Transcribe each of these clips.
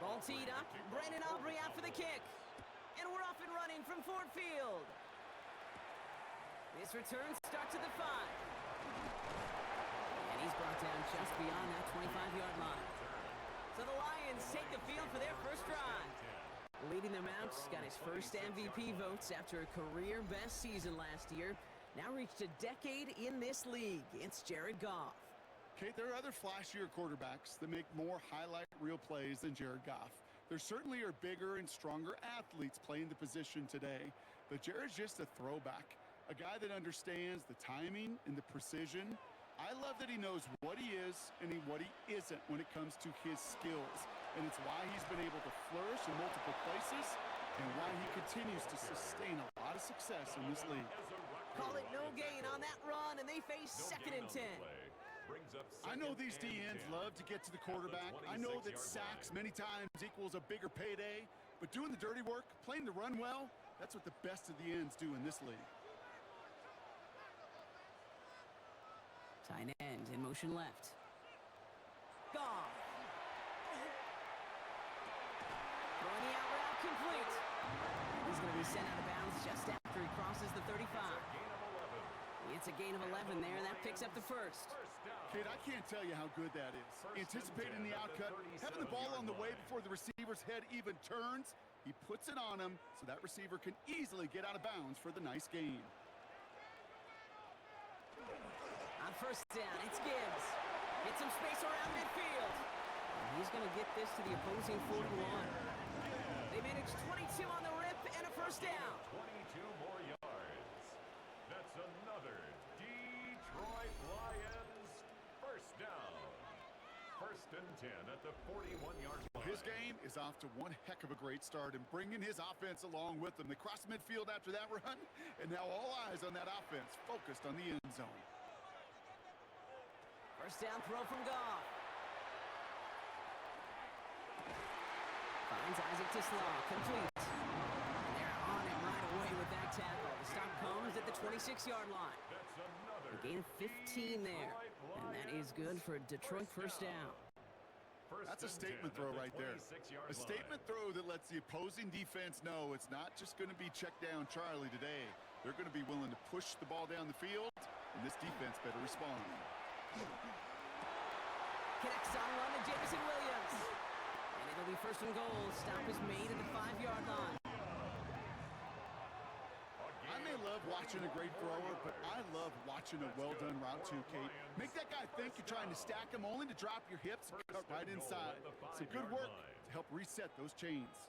Ball teed up. Brandon Aubrey out for the kick. And we're off and running from Ford Field. This return starts at the 5. And he's brought down just beyond that 25-yard line. So the Lions take the field for their first drive. Leading them out, got his first MVP votes after a career-best season last year. Now reached a decade in this league. It's Jared Goff. Kate, there are other flashier quarterbacks that make more highlight reel plays than Jared Goff. There certainly are bigger and stronger athletes playing the position today, but Jared's just a throwback, a guy that understands the timing and the precision. I love that he knows what he is and what he isn't when it comes to his skills, and it's why he's been able to flourish in multiple places and why he continues to sustain a lot of success in this league. Call it no gain on that run, and they face second and 10. I know these DNs love to get to the quarterback. I know that sacks many times equals a bigger payday, but doing the dirty work, playing the run well, that's what the best of the ends do in this league. Tight end in motion left. Goff. Throwing the out route complete. He's going to be sent out of bounds just after he crosses the 35. It's a gain of 11 there, and that picks up the first. Kid, I can't tell you how good that is. Anticipating the outcut, having the ball on the way before the receiver's head even turns, he puts it on him so that receiver can easily get out of bounds for the nice gain. On first down, it's Gibbs. Get some space around midfield. And he's going to get this to the opposing 41. They managed 22 on the rip and a first down. 22 more yards. That's another Detroit Lions first down. First and 10 at the 41-yard line. His game is off to one heck of a great start and bringing his offense along with him. They crossed midfield after that run, and now all eyes on that offense focused on the end zone. First down throw from Goff. Finds Isaac Tislaw, complete. And they're on him right away with that tackle. The stop comes at the 26-yard line. A gain of 15 there, and that is good for a Detroit first down. That's a statement throw right there. A statement throw that lets the opposing defense know it's not just going to be check down Charlie today. They're going to be willing to push the ball down the field, and this defense better respond. Connects on run to Jameson Williams. And it'll be first and goal. Stop is made at the 5-yard line. I may love watching a great thrower, but I love watching a well-done route too, Kate. Make that guy think you're trying to stack him only to drop your hips and cut right inside. Some good work to help reset those chains.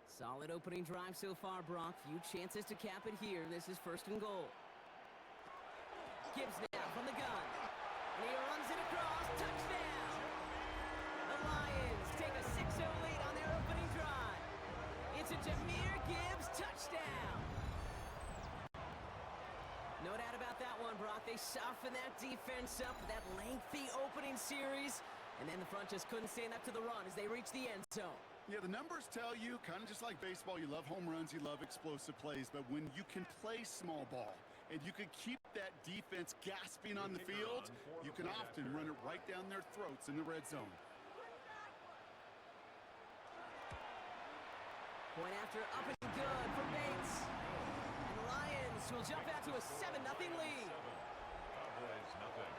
Solid opening drive so far, Brock. Few chances to cap it here. This is first and goal. Gibbs now from the gun. And he runs it across. Touchdown! The Lions take a 6-0 lead on their opening drive. It's a Jahmyr Gibbs touchdown. No doubt about that one, Brock. They softened that defense up with that lengthy opening series. And then the front just couldn't stand up to the run as they reached the end zone. Yeah, the numbers tell you, kind of just like baseball, you love home runs, you love explosive plays. But when you can play small ball and you can keep that defense gasping on the field, you can often run it right down their throats in the red zone. Point after up and good for Bates. And the Lions will jump out to a 7-0 lead. Cowboys nothing.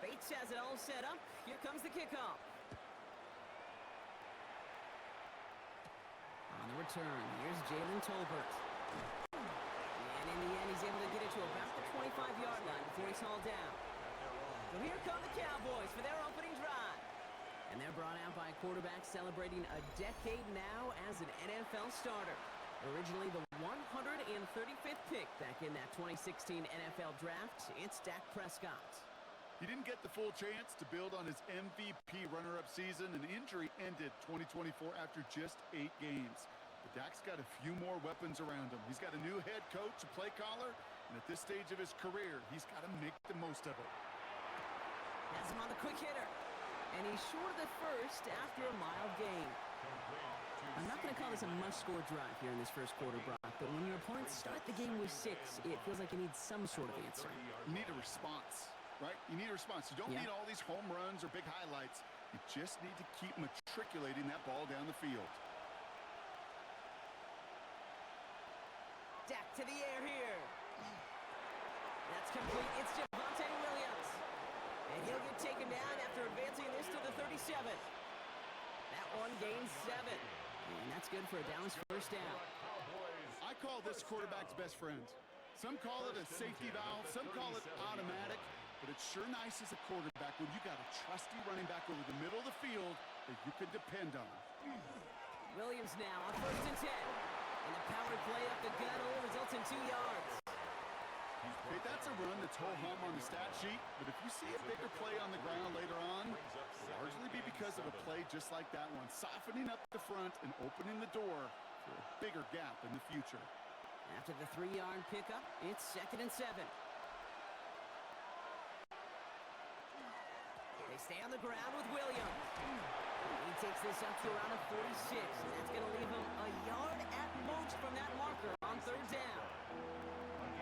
Bates has it all set up. Here comes the kickoff. On the return, here's Jalen Tolbert. And in the end, he's able to get it to about the 25-yard line before he's hauled down. So here come the Cowboys for their opening drive. And they're brought out by a quarterback celebrating a decade now as an NFL starter. Originally the 135th pick back in that 2016 NFL Draft, it's Dak Prescott. He didn't get the full chance to build on his MVP runner-up season. An injury ended 2024 after just 8 games. But Dak's got a few more weapons around him. He's got a new head coach, a play caller, and at this stage of his career, he's got to make the most of it. Has him on the quick hitter. And he's short of the first after a mild gain. I'm not going to call this a must-score drive here in this first quarter, Brock, but when your opponents start the game with 6, it feels like you need some sort of answer. You need a response, right? You need a response. You don't need all these home runs or big highlights. You just need to keep matriculating that ball down the field. Dak to the air here. That's complete. It's Javonte Williams. And he'll get taken down after advancing this to the 37. That one gains 7. And that's good for a Dallas first down. I call this quarterback's best friend. Some call it a safety valve, some call it automatic, but it's sure nice as a quarterback when you got a trusty running back over the middle of the field that you can depend on. Williams now on 1st and 10. And the power play up the gut only results in 2 yards. Okay, that's a run that's ho-hum on the stat sheet, but if you see a bigger play on the ground later on, it'll largely be because of a play just like that one, softening up the front and opening the door for a bigger gap in the future. After the 3-yard pickup, it's 2nd and 7. They stay on the ground with Williams. He takes this up to around a 46, and that's going to leave him a yard at most from that marker on 3rd down.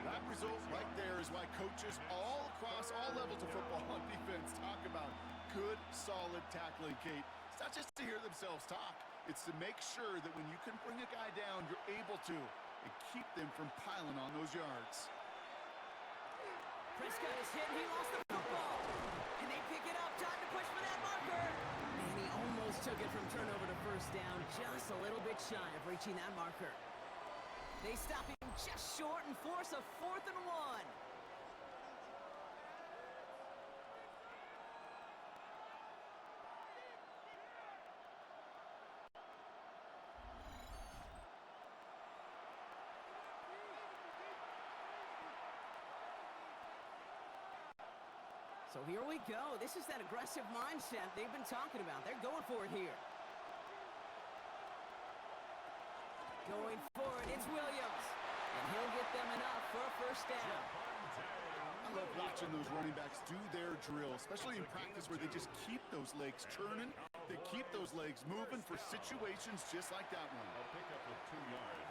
That result right there is why coaches all across all levels of football on defense talk about good, solid tackling, Kate. It's not just to hear themselves talk. It's to make sure that when you can bring a guy down, you're able to, and keep them from piling on those yards. Prescott is hit, and he lost the football. And they pick it up, time to push for that marker. And he almost took it from turnover to first down, just a little bit shy of reaching that marker. They stop him just short and force a 4th and 1. So here we go. This is that aggressive mindset they've been talking about. They're going for it here. Going for it, it's Williams. And he'll get them enough for a first down. I love watching those running backs do their drill, especially in practice where they just keep those legs turning. They keep those legs moving for situations just like that one. A pickup of 2 yards.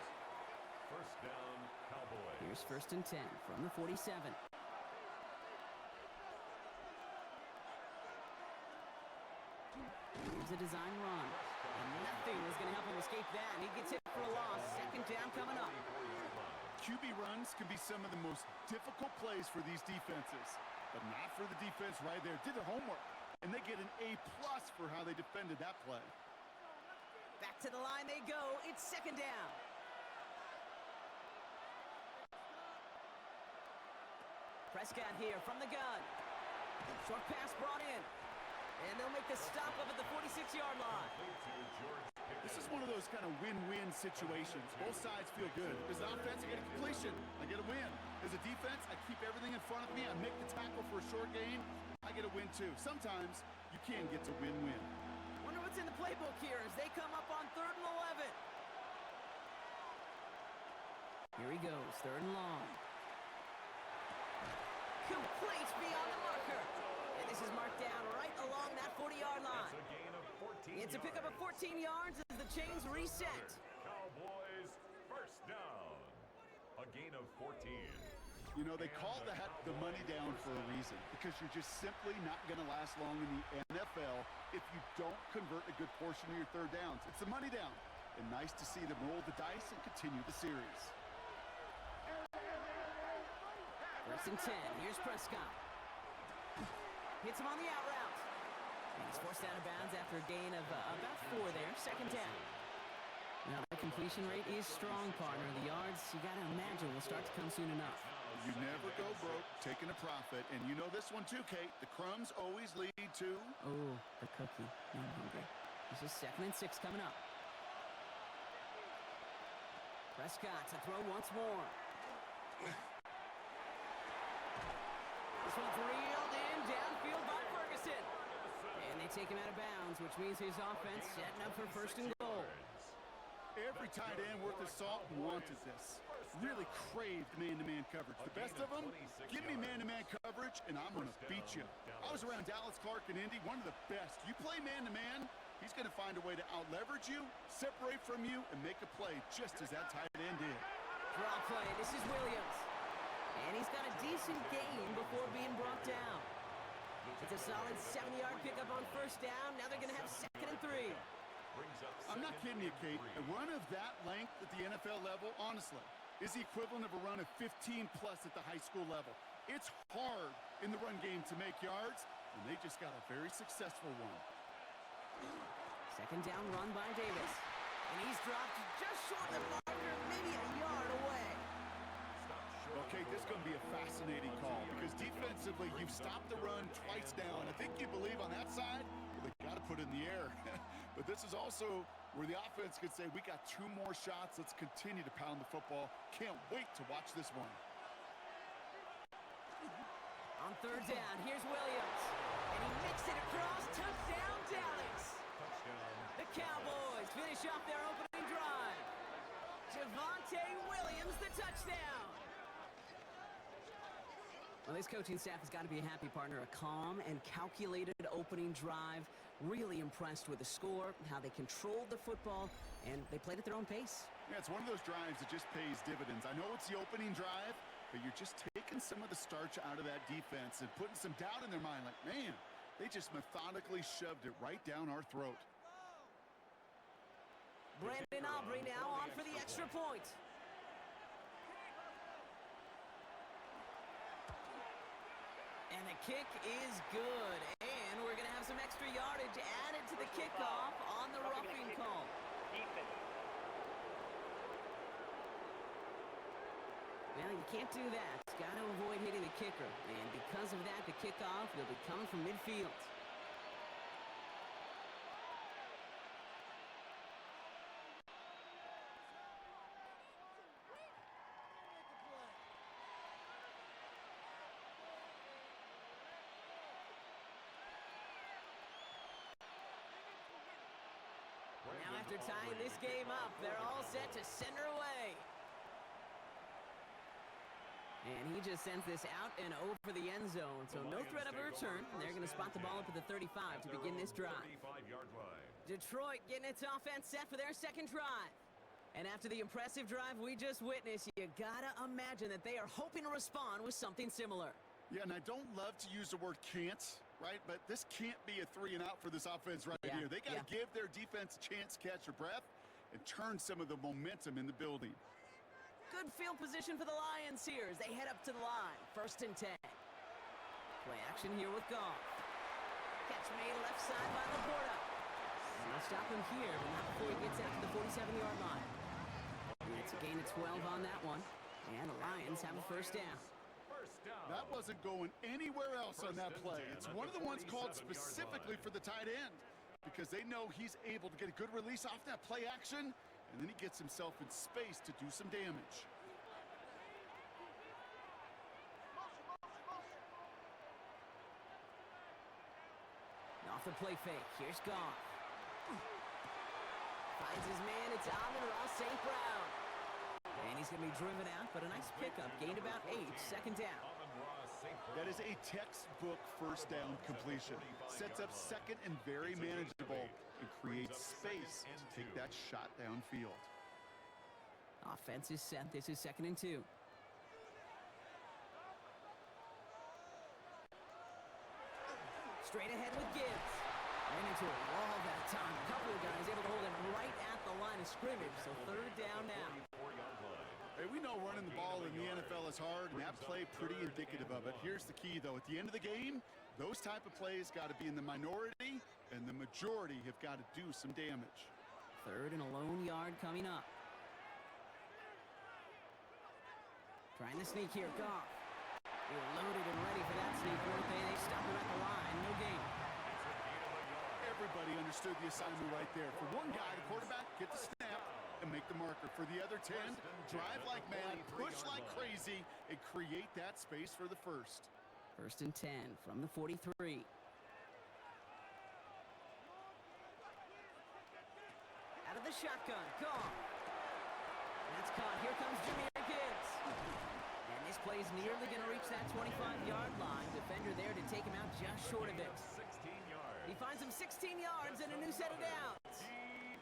First down, Cowboys. Here's 1st and 10 from the 47. Here's a design run. And nothing was going to help him escape that. He gets hit for a loss. 2nd down coming up. QB runs can be some of the most difficult plays for these defenses, but not for the defense right there. Did their homework, and they get an A+ for how they defended that play. Back to the line they go. It's 2nd down. Prescott here from the gun. Short pass brought in. And they'll make the stop up at the 46-yard line. This is one of those kind of win-win situations. Both sides feel good. As an offense, I get a completion. I get a win. As a defense, I keep everything in front of me. I make the tackle for a short gain. I get a win, too. Sometimes you can get to win-win. Wonder what's in the playbook here as they come up on 3rd and 11. Here he goes, 3rd and long. Complete beyond the marker. And this is marked down right along that 40-yard line. That's a gain of 14 It's a pickup of 14 yards as the chains reset. Cowboys first down. A gain of 14. You know, they call that the money down for a reason, because you're just simply not going to last long in the NFL if you don't convert a good portion of your 3rd downs. It's the money down. And nice to see them roll the dice and continue the series. 1st and 10. Here's Prescott. Hits him on the out route. And he's forced out of bounds after a gain of about 4 there. 2nd down. Now, the completion rate is strong, partner. The yards, you got to imagine, will start to come soon enough. You never go broke taking a profit. And you know this one too, Kate. The crumbs always lead to... Oh, the cookie. I'm hungry. This is 2nd and 6 coming up. Prescott to throw once more. This one's reeled in downfield by Ferguson. And they take him out of bounds, which means his offense setting up for 1st and goal. Every Every tight end worth his salt wanted this. Really craved man-to-man coverage. The best of them, give me man-to-man coverage, and I'm going to beat you. I was around Dallas Clark and Indy, one of the best. You play man-to-man, he's going to find a way to out-leverage you, separate from you, and make a play just as that tight end did. Draw play. This is Williams. And he's got a decent gain before being brought down. It's a solid 7-yard pickup on first down. Now they're going to have 2nd and 3. I'm not kidding you, Kate. A run of that length at the NFL level, honestly, is the equivalent of a run of 15-plus at the high school level. It's hard in the run game to make yards, and they just got a very successful one. 2nd down run by Davis. And he's dropped just short of the marker, maybe a yard away. Okay, this is going to be a fascinating call because defensively, you've stopped the run twice down. I think you believe on that side, well, they got to put it in the air. But this is also where the offense could say, we got 2 more shots. Let's continue to pound the football. Can't wait to watch this one. On 3rd down, here's Williams. And he mixed it across. Touchdown, Dallas. The Cowboys finish off their opening drive. Javonte Williams, the touchdown. Well, this coaching staff has got to be a happy partner. A calm and calculated opening drive. Really impressed with the score, how they controlled the football, and they played at their own pace. Yeah, it's one of those drives that just pays dividends. I know it's the opening drive, but you're just taking some of the starch out of that defense and putting some doubt in their mind. Like, man, they just methodically shoved it right down our throat. Brandon Aubrey now on for the extra point. And the kick is good. And we're going to have some extra yardage added to the kickoff on the roughing call. Well, you can't do that. Got to avoid hitting the kicker. And because of that, the kickoff will be coming from midfield. Now after tying this game up, they're all set to send her away. And he just sends this out and over the end zone, so no threat of a return. They're going to spot the ball up at the 35 to begin this drive. Detroit getting its offense set for their 2nd drive. And after the impressive drive we just witnessed, you got to imagine that they are hoping to respond with something similar. Yeah, and I don't love to use the word can't, right? But this can't be a 3 and out for this offense right here. They got to give their defense a chance to catch their breath and turn some of the momentum in the building. Good field position for the Lions here as they head up to the line. 1st and 10. Play action here with Goff. Catch made left side by Laporta. They'll stop him here, but not before he gets out to the 47-yard line. And it's a gain of 12 on that one. And the Lions have a 1st down. That wasn't going anywhere else on that play. It's one of the ones called specifically for the tight end because they know he's able to get a good release off that play action, and then he gets himself in space to do some damage. Off the play fake. Here's Goff. Finds his man. It's Amon-Ra St. Brown. And he's going to be driven out, but a nice pickup. Gained about 8. 2nd down. That is a textbook 1st down completion. Sets up 2nd and very manageable and creates space to take that shot downfield. Offense is set. This is 2nd and 2. Straight ahead with Gibbs. Ran into a wall that time. A couple of guys able to hold him right at the line of scrimmage. So 3rd down now. Hey, we know running the ball in the NFL is hard, and that play pretty indicative of it. Here's the key, though. At the end of the game, those type of plays got to be in the minority, and the majority have got to do some damage. 3rd and a lone yard coming up. Trying to sneak here. Goff. They were loaded and ready for that sneak, weren't they? They stop him at the line. No gain. Everybody understood the assignment right there. For one guy, the quarterback, get the snap and make the marker. For the other 10, drive like mad, push like crazy, and create that space for the 1st. 1st and 10 from the 43. Out of the shotgun. Goff. That's caught. Here comes Jameer Gibbs. And this play is nearly going to reach that 25-yard line. Defender there to take him out just short of it. 16 yards. He finds him 16 yards and a new set of downs.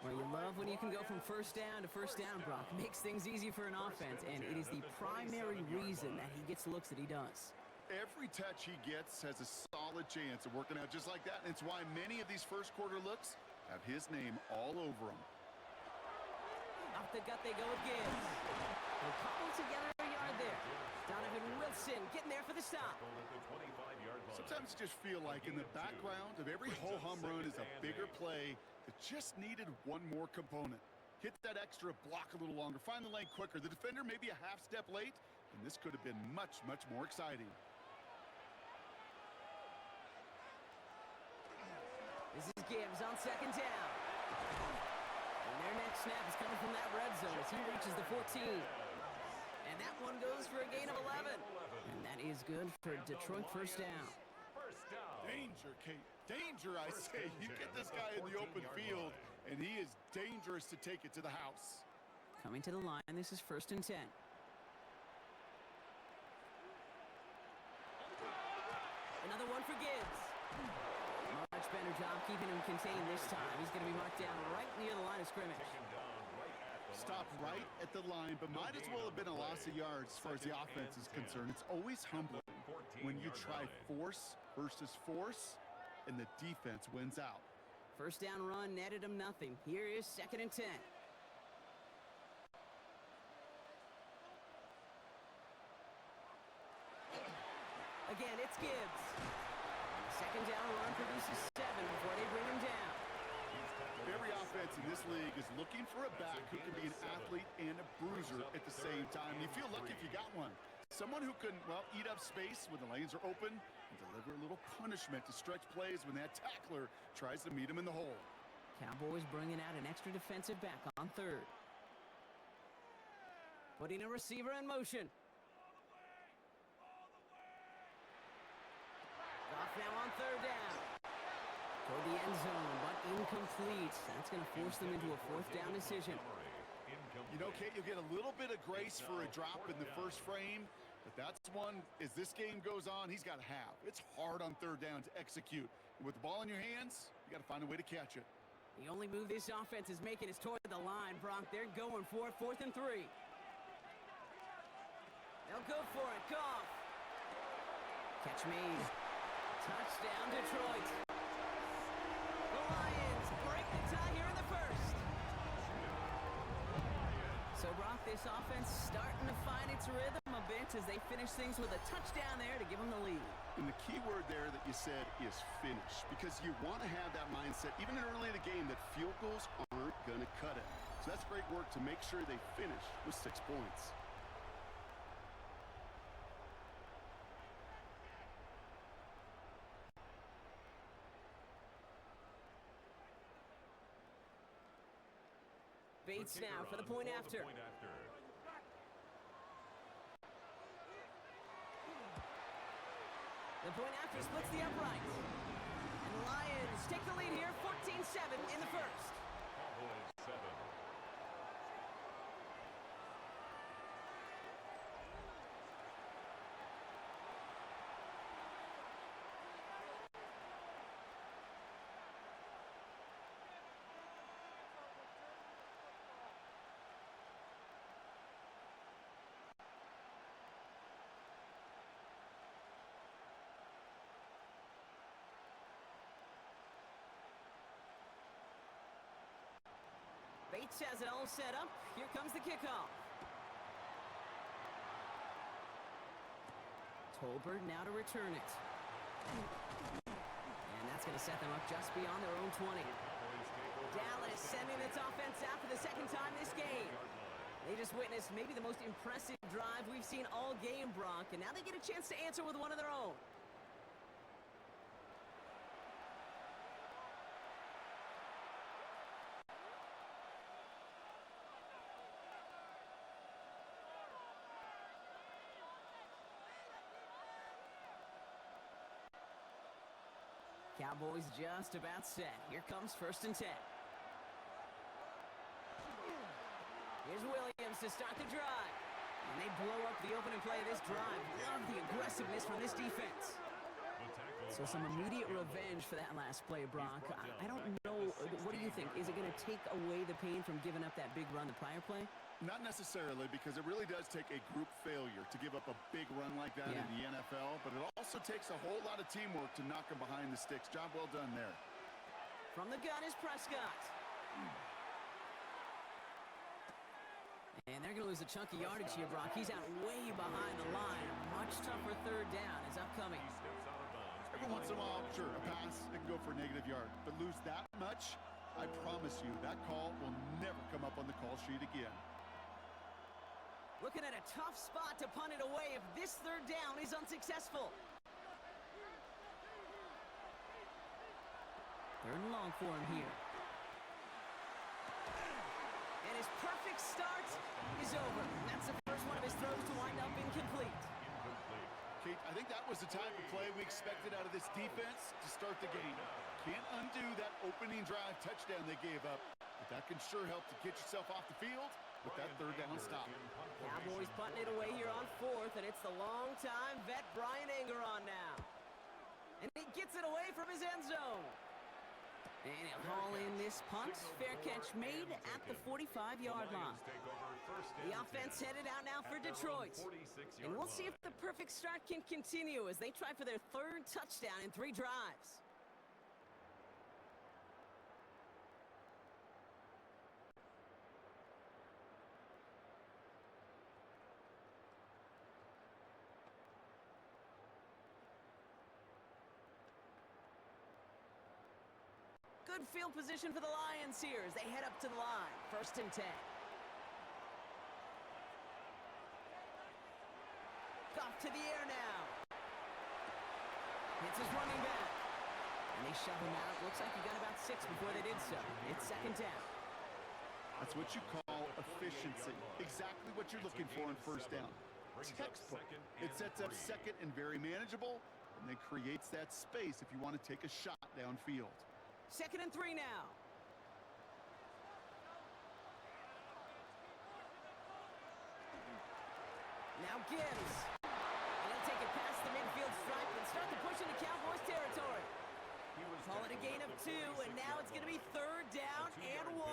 Well, you love when you can go from first down to first down, Brock. Makes things easy for an offense, and it is the primary reason that he gets the looks that he does. Every touch he gets has a solid chance of working out just like that, and it's why many of these first quarter looks have his name all over them. Off the gut they go with Gibbs. They'll cobble together a yard there. Donovan Wilson getting there for the stop. Sometimes you just feel like in the background of every ho-hum run is a bigger play that just needed one more component. Hit that extra block a little longer, find the lane quicker. The defender may be a half step late, and this could have been much, much more exciting. This is Gibbs on second down. And their next snap is coming from that red zone as he reaches the 14. And that one goes for a gain of 11. And that is good for Detroit first down. Danger, Kate. Danger, I say. You get this guy in the open field, and he is dangerous to take it to the house. Coming to the line, this is 1st and 10. Another one for Gibbs. Much better job keeping him contained this time. He's going to be marked down right near the line of scrimmage. Stopped right at the line, but might as well have been a loss of yards as far as the offense is concerned. It's always humbling when you try force versus force, and the defense wins out. First down run netted him nothing. Here is 2nd and 10. Again, it's Gibbs. Second down run produces 7 before they bring him down. Every offense in this league is looking for a back who can be an athlete and a bruiser at the same time. You feel lucky if you got one. Someone who can, well, eat up space when the lanes are open and deliver a little punishment to stretch plays when that tackler tries to meet him in the hole. Cowboys bringing out an extra defensive back on 3rd. Putting a receiver in motion. Off now on 3rd down. Toward the end zone, but incomplete. That's going to force them into a 4th down decision. You know, Kate, you'll get a little bit of grace for a drop in the first frame, but that's one, as this game goes on, he's got to have. It's hard on 3rd down to execute. And with the ball in your hands, you got to find a way to catch it. The only move this offense is making is toward the line, Brock. They're going for it, 4th and 3. They'll go for it. Goff. Catch made. Touchdown, Detroit. The Lions break the tie here in the 1st. So, Brock, this offense starting to find its rhythm a bit as they finish things with a touchdown there to give them the lead. And the key word there that you said is finish, because you want to have that mindset, even early in the game, that field goals aren't going to cut it. So that's great work to make sure they finish with 6 points. Bates now for the point after. The point after splits the upright. And the Lions take the lead here, 14-7 in the 1st. Cowboys 7. Bates has it all set up. Here comes the kickoff. Tolbert now to return it. And that's going to set them up just beyond their own 20. Dallas sending its offense out for the 2nd time this game. They just witnessed maybe the most impressive drive we've seen all game, Brock, and now they get a chance to answer with one of their own. Cowboys just about set. Here comes 1st and 10. Here's Williams. Williams to start the drive. And they blow up the opening play of this drive. Love the aggressiveness from this defense. So some immediate revenge for that last play, Brock. I don't know. What do you think? Is it going to take away the pain from giving up that big run the prior play? Not necessarily, because it really does take a group failure to give up a big run like that in the NFL, but it also takes a whole lot of teamwork to knock them behind the sticks. Job well done there. From the gun is Prescott. And they're going to lose a chunk of yardage here, Brock. He's out way behind the line. A much tougher third down is upcoming. Every once in a while, sure, a pass, it can go for a negative yard. But lose that much, I promise you, that call will never come up on the call sheet again. Looking at a tough spot to punt it away if this third down is unsuccessful. Third and long for him here. And his perfect start is over. That's the first one of his throws to wind up incomplete. Kate, I think that was the type of play we expected out of this defense to start the game. Can't undo that opening drive touchdown they gave up, but that can sure help to get yourself off the field with that third down stop. Cowboys punting it away here on fourth, and it's the long-time vet Brian Anger on now. And he gets it away from his end zone. And he'll haul in this punt. Fair catch made at the 45-yard line. The offense headed out now for Detroit. And we'll see if the perfect start can continue as they try for their third touchdown in 3 drives. Good field position for the Lions here as they head up to the line. 1st and 10. Goff to the air now. Hits his running back. And they shove him out. Looks like he got about 6 before they did so. It's 2nd down. That's what you call efficiency. Exactly what you're looking for in 1st down. Textbook. It sets up 2nd and very manageable, and then creates that space if you want to take a shot downfield. 2nd and 3 now. Now Gibbs. And he'll take it past the midfield stripe and start the push into Cowboys territory. Call it a gain of 2, and now it's going to be 3rd down and 1.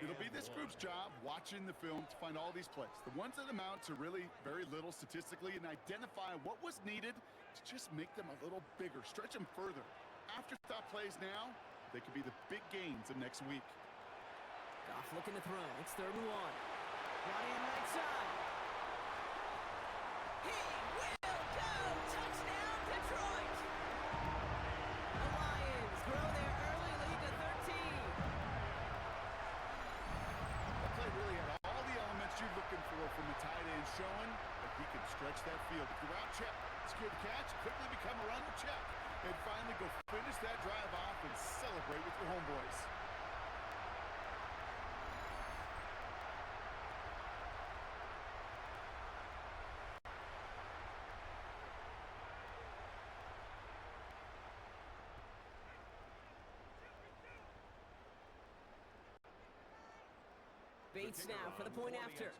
It'll be this group's job watching the film to find all these plays, the ones that amount to really very little statistically, and identify what was needed to just make them a little bigger, stretch them further. Afterthought plays now, they could be the big gains of next week. Goff looking to throw. It's 3rd and 1. Brought in right side. He will go! Touchdown, Detroit! The Lions grow their early lead to 13. The play really had all the elements you're looking for from the tight end, showing that he can stretch that field. If you're out, check. Secure the catch, quickly become a runner, check. And finally go finish that drive off and celebrate with your homeboys. Bates now for the point after.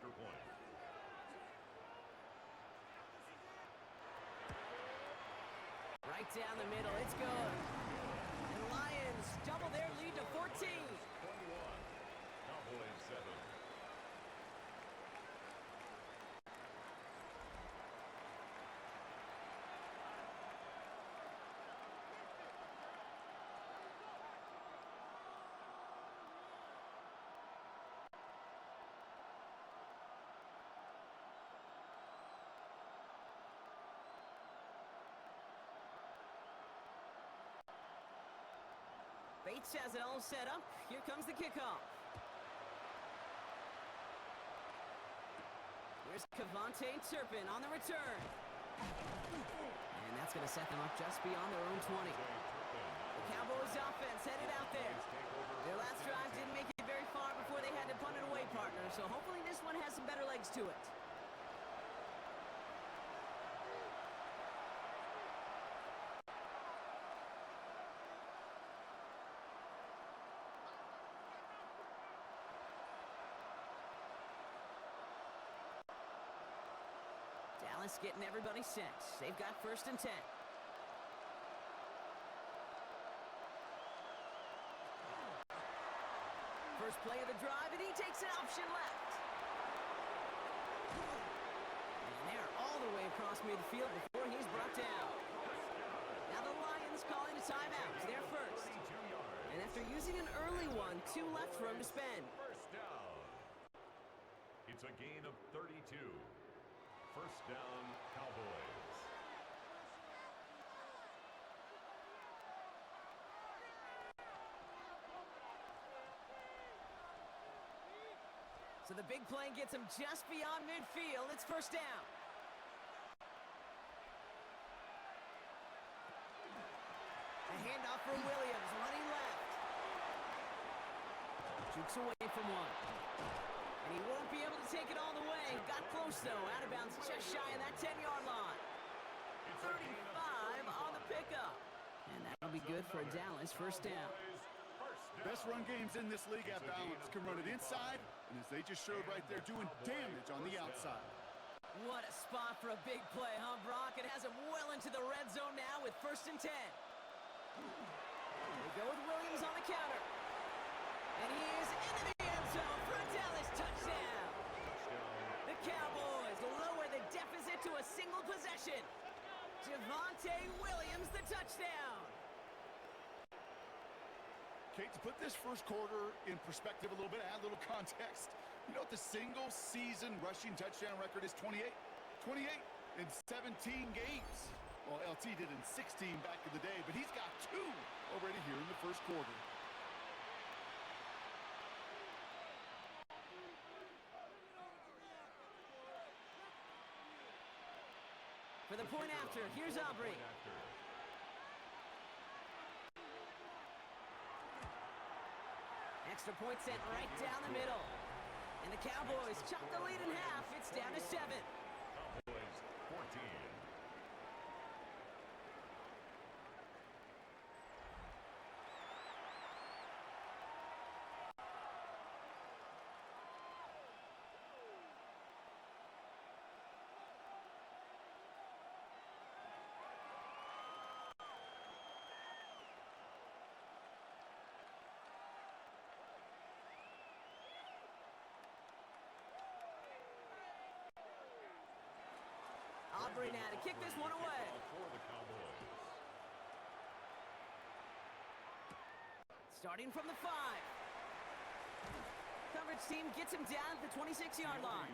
Right down the middle, it's good. And the Lions double their lead to 14. 21. Cowboys 7. Bates has it all set up. Here comes the kickoff. Here's Cavante Turpin on the return. And that's going to set them up just beyond their own 20. The Cowboys offense headed out there. Their last drive didn't make it very far before they had to punt it away, partner. So hopefully this one has some better legs to it. Dallas getting everybody set. They've got 1st and 10. First play of the drive, and he takes an option left. And they're all the way across midfield before he's brought down. Now the Lions calling a timeout. It's their first. And after using an early one, 2 left for him to spend. First down. It's a gain of 32. First down, Cowboys. So the big play gets him just beyond midfield. It's first down. A handoff for Williams, running left. Jukes away from one. And he won't be able to take it all the way. Got close, though. Out of bounds just shy of that 10-yard line. 35 on the pickup. And that'll be good for Dallas. First down. Best run games in this league at balance. Can run it inside, and as they just showed right there, doing damage on the outside. What a spot for a big play, huh, Brock? It has him well into the red zone now with 1st and 10. They go with Williams on the counter. And he is into the end zone for a Dallas touchdown. The Cowboys lower the deficit to a single possession. Javonte Williams, the touchdown. Kate, to put this first quarter in perspective a little bit, add a little context. You know what the single-season rushing touchdown record is? 28. 28 in 17 games. Well, LT did in 16 back in the day, but he's got 2 already here in the first quarter. For the point after, here's Aubrey. Extra point sent right down the middle. And the Cowboys chop the lead in half. It's down to 7. Cowboys 14. Aubrey now to kick this one away. For the Cowboys. Starting from the 5. Coverage team gets him down at the 26-yard line.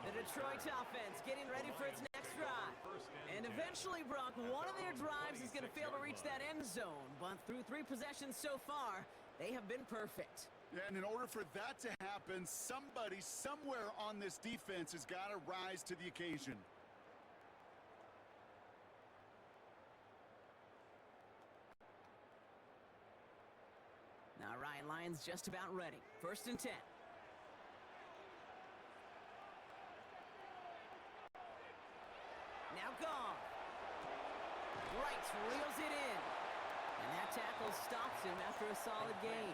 The Detroit offense getting ready for its next drive. And eventually, Brock, one of their drives is going to fail to reach that end zone. But through 3 possessions so far, they have been perfect. Yeah, and in order for that to happen, somebody somewhere on this defense has got to rise to the occasion. Now Ryan Lyons just about ready. 1st and 10. Now gone. Wright reels it in. And that tackle stops him after a solid gain.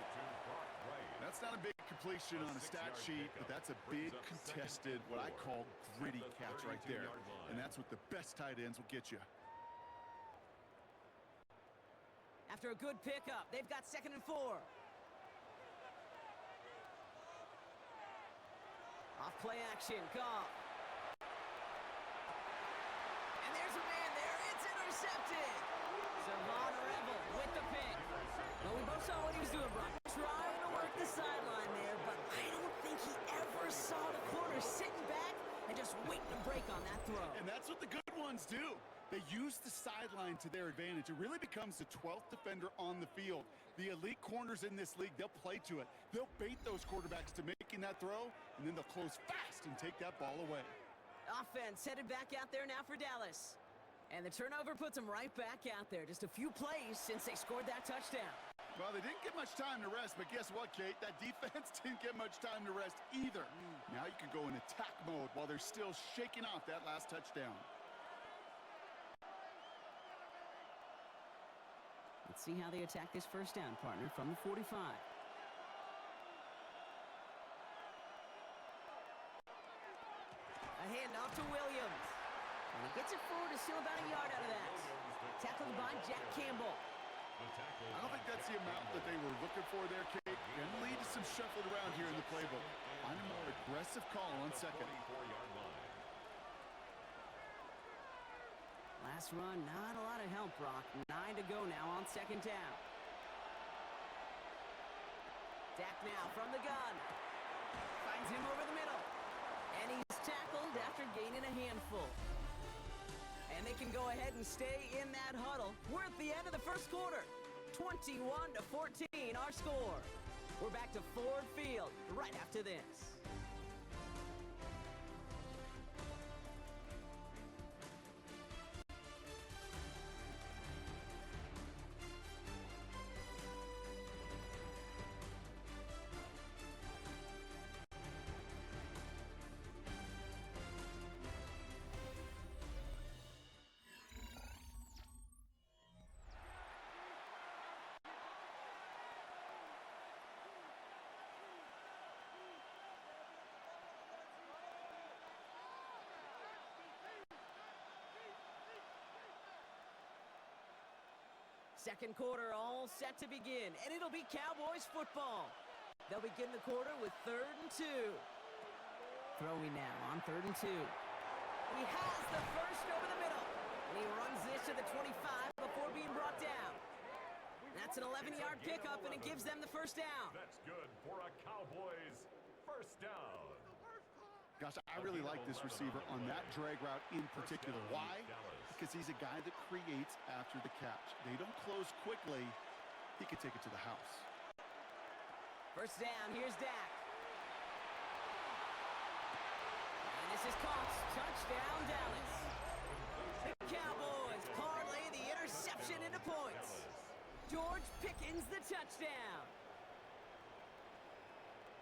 That's not a big completion on a stat sheet, but that's a big contested, what I call gritty catch right there. And that's what the best tight ends will get you. After a good pickup, they've got 2nd and 4. Off play action, Goff. And there's a man there. It's intercepted. Savon Revel with the pick. Well, we both saw what he was doing, Brock. Trying to work the sideline there, but I don't think he ever saw the corner sitting back and just waiting to break on that throw. And that's what the good ones do. They use the sideline to their advantage. It really becomes the 12th defender on the field. The elite corners in this league, they'll play to it. They'll bait those quarterbacks to making that throw, and then they'll close fast and take that ball away. Offense headed back out there now for Dallas. And the turnover puts them right back out there. Just a few plays since they scored that touchdown. Well, they didn't get much time to rest, but guess what, Kate? That defense didn't get much time to rest either. Now you can go in attack mode while they're still shaking off that last touchdown. Let's see how they attack this first down, partner, from the 45. A handoff to Williams. is still about a yard out of that. Tackled by Jack Campbell. I don't think that's the amount that they were looking for there, Kate. Can lead to some shuffled around here in the playbook. Find a more aggressive call on second. Last run, not a lot of help, Brock. 9 to go now on second down. Dak now from the gun. Finds him over the middle. And he's tackled after gaining a handful. And they can go ahead and stay in that huddle. We're at the end of the first quarter. 21-14 our score. We're back to Ford Field right after this. Second quarter all set to begin, and it'll be Cowboys football. They'll begin the quarter with 3rd and 2. Throwing now on 3rd and 2. He has the first over the middle, and he runs this to the 25 before being brought down. That's an 11-yard pickup, and it gives them the first down. That's good for a Cowboys first down. Gosh, I really like this receiver on that drag route in particular. Why? Because he's a guy that creates after the catch. They don't close quickly. He could take it to the house. First down, here's Dak. And this is caught. Touchdown, Dallas. The Cowboys parlay the interception into points. George Pickens the touchdown.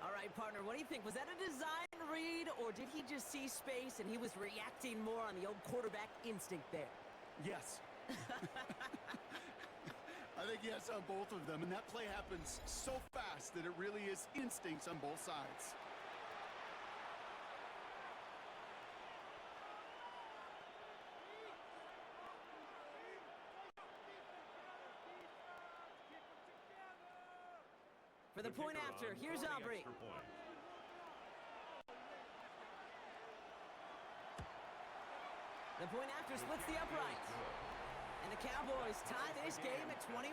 All right, partner, what do you think? Was that a design read, or did he just see space and he was reacting more on the old quarterback instinct there? Yes. I think yes on both of them, and that play happens so fast that it really is instincts on both sides. For the point after, here's Aubrey. The point after splits the uprights. And the Cowboys tie this game at 21.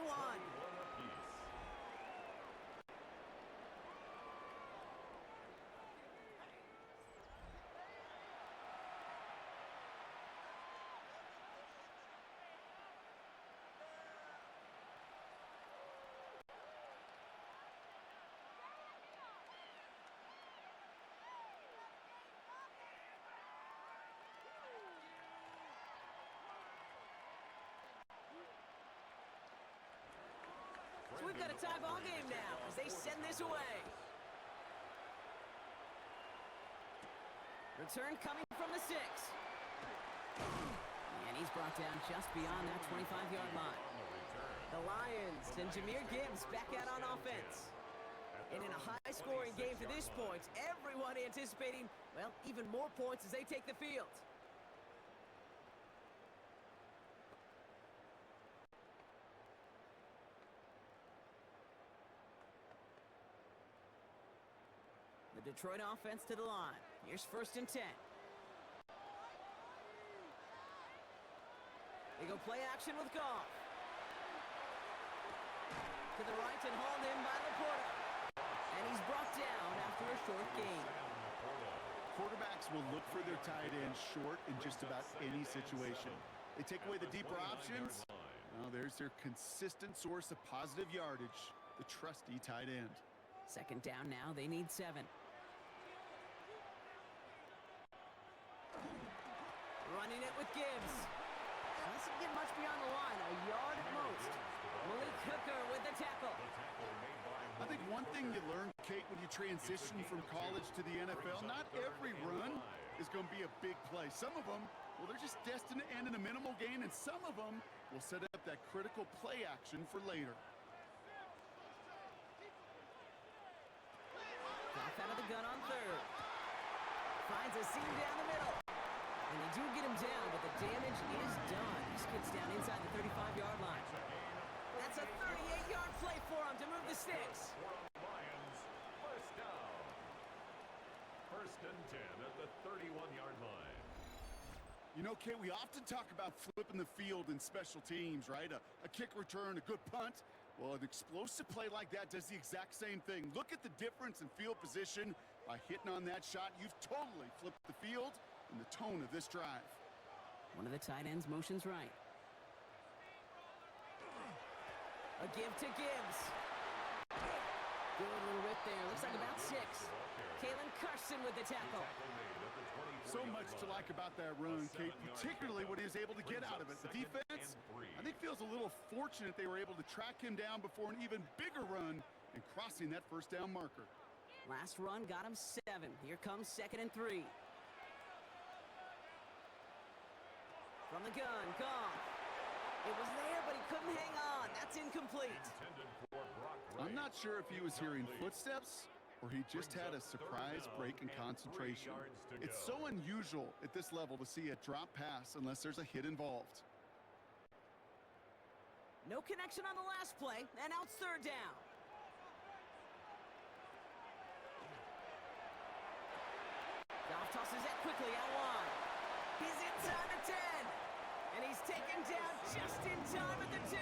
So we've got a tie ball game now as they send this away. Return coming from the 6. And he's brought down just beyond that 25-yard line. The Lions and Jahmyr Gibbs back out on offense. And in a high-scoring game to this point, everyone anticipating, well, even more points as they take the field. The Detroit offense to the line. Here's 1st and 10. They go play action with Goff. To the right and hauled in by Laporta. And he's brought down after a short gain. Quarterbacks will look for their tight end short in just about any situation. They take away the deeper options. Well, there's their consistent source of positive yardage, the trusty tight end. Second down now, they need 7. Running it with Gibbs. Doesn't get much beyond the line, a yard at most. Malik Hooker with the tackle. I think one thing you learn, Kate, when you transition from college to the NFL, not every run is going to be a big play. Some of them, well, they're just destined to end in a minimal gain, and some of them will set up that critical play action for later. Goff out of the gun on 3rd. Finds a seam down the middle. And they do get him down, but the damage is done. This kid's down inside the 35-yard line. That's a 38-yard play for him to move the sticks. Lions, first down. First and 10 at the 31-yard line. You know, Kate, we often talk about flipping the field in special teams, right? A kick return, a good punt. Well, an explosive play like that does the exact same thing. Look at the difference in field position. By hitting on that shot, you've totally flipped the field and the tone of this drive. One of the tight ends motions right. A give to Gibbs. Good little rip there. Looks like about 6. Kalen Carson with the tackle. So much to like about that run, Kate, particularly what he was able to get out of it. The defense, I think, feels a little fortunate they were able to track him down before an even bigger run and crossing that first down marker. Last run got him 7. Here comes 2nd and 3. From the gun, Goff. It was there, but he couldn't hang on. That's incomplete. I'm not sure if he was hearing footsteps or he just had a surprise break in concentration. It's so unusual at this level to see a drop pass unless there's a hit involved. No connection on the last play, and now it's 3rd down. Goff tosses it quickly out wide. He's inside the 10. And he's taken down just in time at the 2.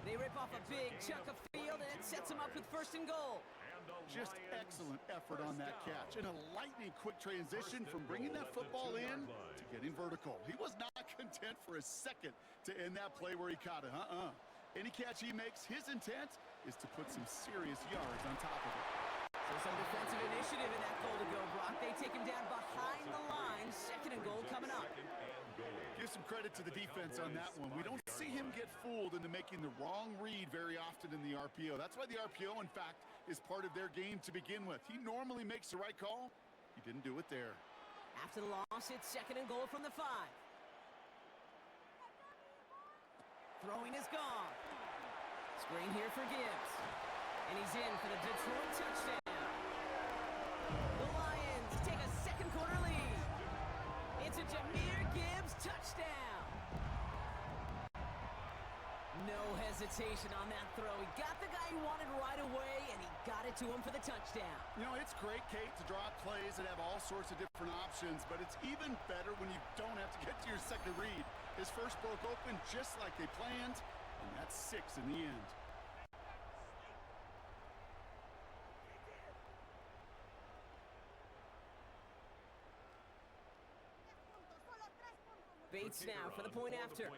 They rip off a big chunk of field, and it sets him up with 1st and goal. Just excellent effort on that catch. And a lightning-quick transition from bringing that football in to getting vertical. He was not content for a second to end that play where he caught it. Any catch he makes, his intent is to put some serious yards on top of it. So some defensive initiative in that goal to go, Brock. They take him down behind the line. 2nd and goal coming up. Give some credit to the defense on that one. We don't see him get fooled into making the wrong read very often in the RPO. That's why the RPO, in fact, is part of their game to begin with. He normally makes the right call. He didn't do it there. After the loss, it's 2nd and goal from the 5. Throwing is gone. Screen here for Gibbs. And he's in for the Detroit touchdown. The Lions take a second quarter lead. It's a Jahmyr Gibbs touchdown. No hesitation on that throw. He got the guy he wanted right away, and he got it to him for the touchdown. You know, it's great, Kate, to draw up plays that have all sorts of different options, but it's even better when you don't have to get to your second read. His first broke open just like they planned, and that's 6 in the end. Bates now for the point after.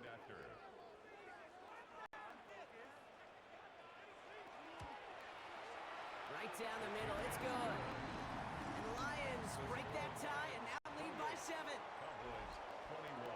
Right down the middle, it's good. And the Lions break that tie and now lead by 7. Cowboys 21.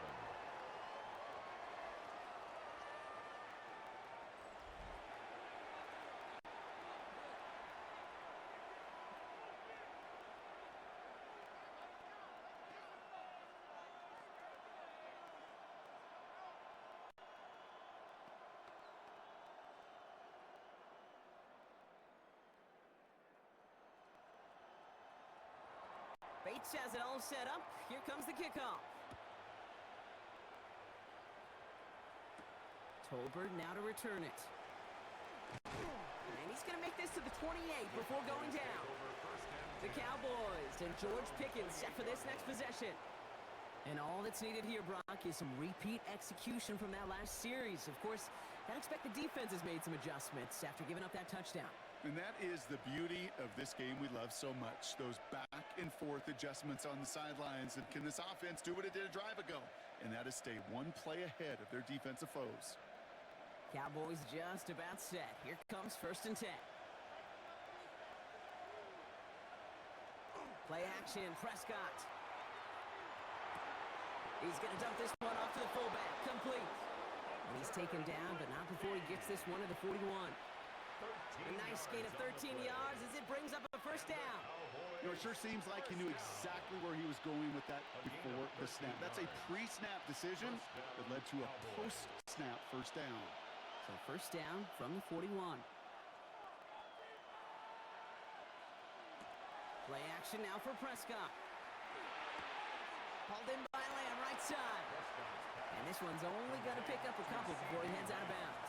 Bates has it all set up. Here comes the kickoff. Tolbert now to return it. And he's going to make this to the 28 before going down. The Cowboys and George Pickens set for this next possession. And all that's needed here, Brock, is some repeat execution from that last series. Of course, I expect the defense has made some adjustments after giving up that touchdown. And that is the beauty of this game we love so much. Those back and forth adjustments on the sidelines. And can this offense do what it did a drive ago? And that is stay one play ahead of their defensive foes. Cowboys just about set. Here comes 1st and 10. Play action, Prescott. He's going to dump this one off to the fullback. Complete. And he's taken down, but not before he gets this one to the 41. A nice gain of 13 yards as it brings up a 1st down. You know, it sure seems like he knew exactly where he was going with that before the snap. That's a pre-snap decision that led to a post-snap 1st down. So 1st down from the 41. Play action now for Prescott. Hauled in by Lamb, right side. And this one's only going to pick up a couple before he heads out of bounds.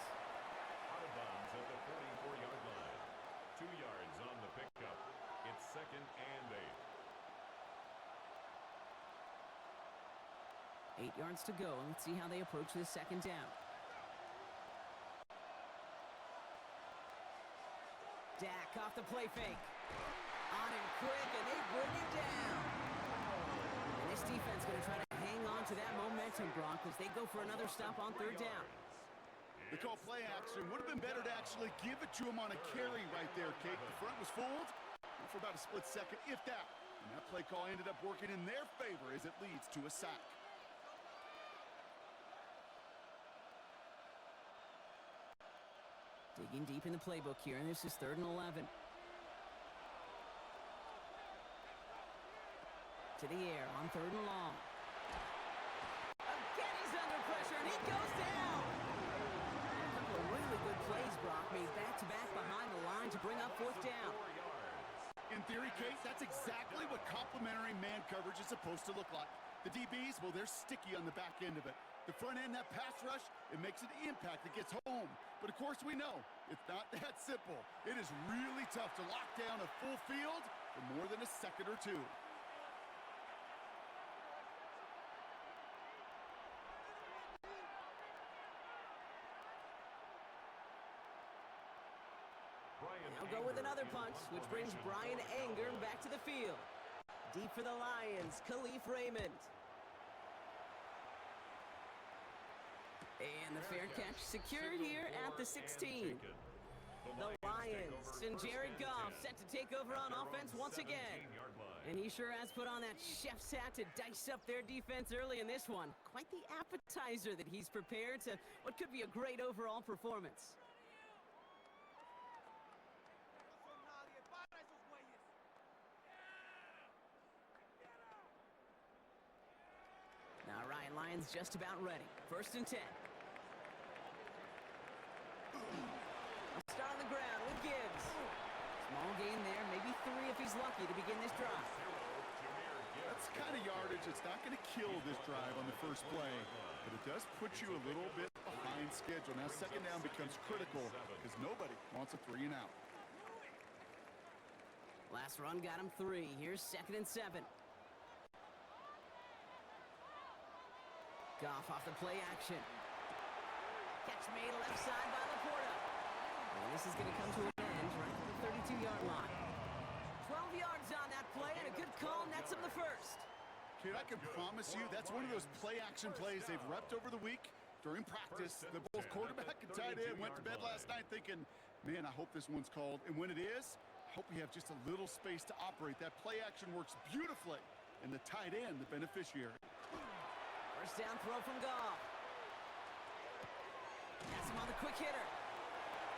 Out of bounds at the 44-yard line. 2 yards on the pickup. It's 2nd and 8. 8 yards to go. Let's see how they approach this second down. Dak off the play fake. On him quick, and they bring him down. And this defense going to try to hang on to that momentum, Brock, as they go for another stop on 3rd down. They call play action. Would have been better to actually give it to him on a carry right there, Kate. The front was fooled for about a split second, if that. And that play call ended up working in their favor as it leads to a sack. Digging deep in the playbook here, and this is 3rd and 11. To the air on 3rd and long. Again, he's under pressure, and he goes down. And a couple of really good plays, Brock, made back-to-back behind the line to bring up 4th down. In theory, Kate, that's exactly what complementary man coverage is supposed to look like. The DBs, well, they're sticky on the back end of it. The front end, that pass rush, it makes an impact that gets home. But of course we know, it's not that simple. It is really tough to lock down a full field for more than a second or two. They'll go with another punch, which brings Brian Anger back to the field. Deep for the Lions, Khalif Raymond. And the fair catch secured here at the 16. The Lions and Jared Goff set to take over on offense once again. And he sure has put on that chef's hat to dice up their defense early in this one. Quite the appetizer that he's prepared to what could be a great overall performance. All right, Lions just about ready. 1st and 10. Start on the ground with Gibbs. Small gain there, maybe 3 if he's lucky to begin this drive. That's the kind of yardage that's not going to kill this drive on the first play, but it does put you a little bit behind schedule. Now 2nd down becomes critical because nobody wants a 3 and out. Last run got him 3. Here's 2nd and 7. Goff off the play action. Catch made left side by Laporta. And this is going to come to an end right at the 32-yard line. 12 yards on that play, and a good call nets him the first. Kid, I can promise you that's one of those play-action plays they've repped over the week during practice. The both quarterback and tight end went to bed last night thinking, man, I hope this one's called. And when it is, I hope we have just a little space to operate. That play action works beautifully, and the tight end, the beneficiary. First down throw from Goff. That's him on the quick hitter.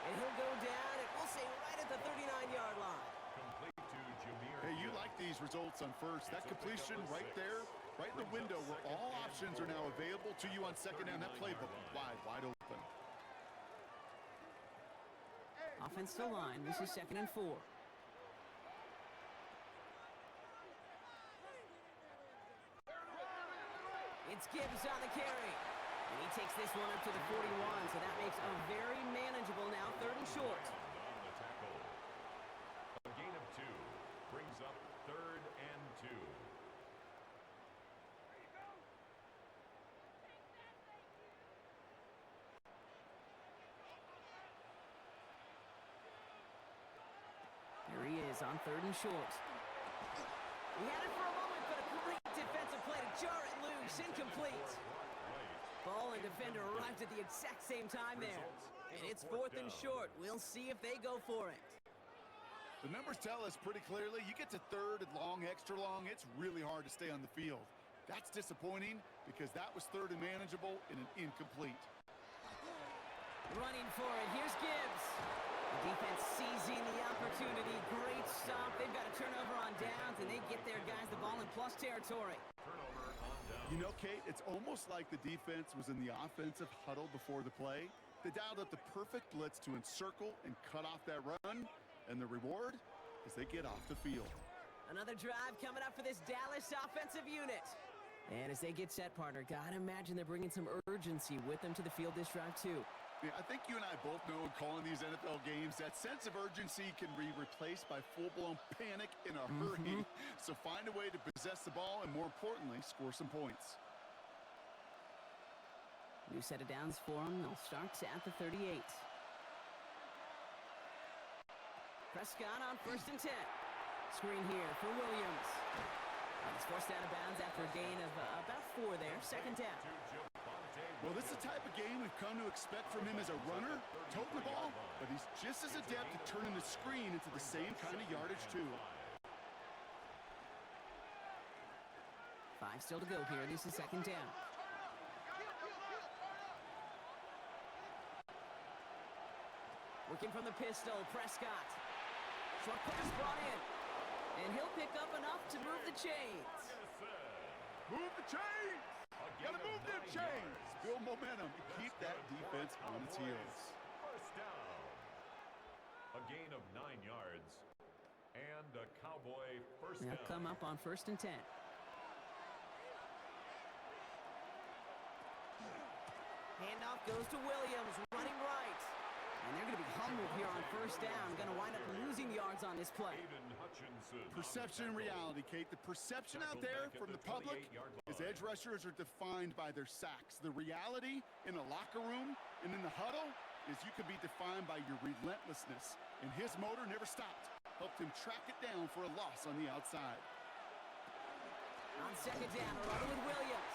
And he'll go down, and we'll say right at the 39-yard line. Complete to Jameer. Hey, you like these results on first. That completion right there, right in the window where all options are now available to you on 2nd down. That playbook wide open. Offense still line. This is 2nd and 4. It's Gibbs on the carry. And he takes this one up to the 41, so that makes a very manageable now 3rd and short. On the tackle. A gain of 2 brings up 3rd and 2. Here he is on 3rd and short. He had it for a moment, but a great defensive play to jar it loose. Incomplete. Ball and defender arrived at the exact same time there. And it's 4th and short. We'll see if they go for it. The numbers tell us pretty clearly, you get to 3rd and long, extra long, it's really hard to stay on the field. That's disappointing because that was 3rd and manageable and an incomplete. Running for it. Here's Gibbs. The defense seizing the opportunity. Great stop. They've got a turnover on downs, and they get their guys the ball in plus territory. Turnover on down. You know, Kate, it's almost like the defense was in the offensive huddle before the play. They dialed up the perfect blitz to encircle and cut off that run, and the reward is they get off the field. Another drive coming up for this Dallas offensive unit. And as they get set, partner, gotta imagine they're bringing some urgency with them to the field this drive, too. Yeah, I think you and I both know in calling these NFL games, that sense of urgency can be replaced by full-blown panic in a hurry. So find a way to possess the ball and, more importantly, score some points. New set of downs for them. They'll start at the 38. Prescott on 1st and 10. Screen here for Williams. He's forced out of bounds after a gain of about 4 there. 2nd down. Well, this is the type of game we've come to expect from him as a runner, toting the ball, but he's just as adept at turning the screen into the same kind of yardage, too. 5 still to go here. This is 2nd down. Working from the pistol, Prescott. Short pass brought in. And he'll pick up enough to move the chains. Move the chains! Gotta move them chains! Build momentum and keep that defense on its heels. First down. A gain of 9 yards. And a Cowboy first down. They'll come up on 1st and 10. Handoff goes to Williams, running right. And they're going to be humbled here on 1st down. Going to wind up losing yards on this play. Perception and reality, Kate. The perception out there from the public is edge rushers are defined by their sacks. The reality in the locker room and in the huddle is you can be defined by your relentlessness. And his motor never stopped. Helped him track it down for a loss on the outside. On 2nd down, running with Williams.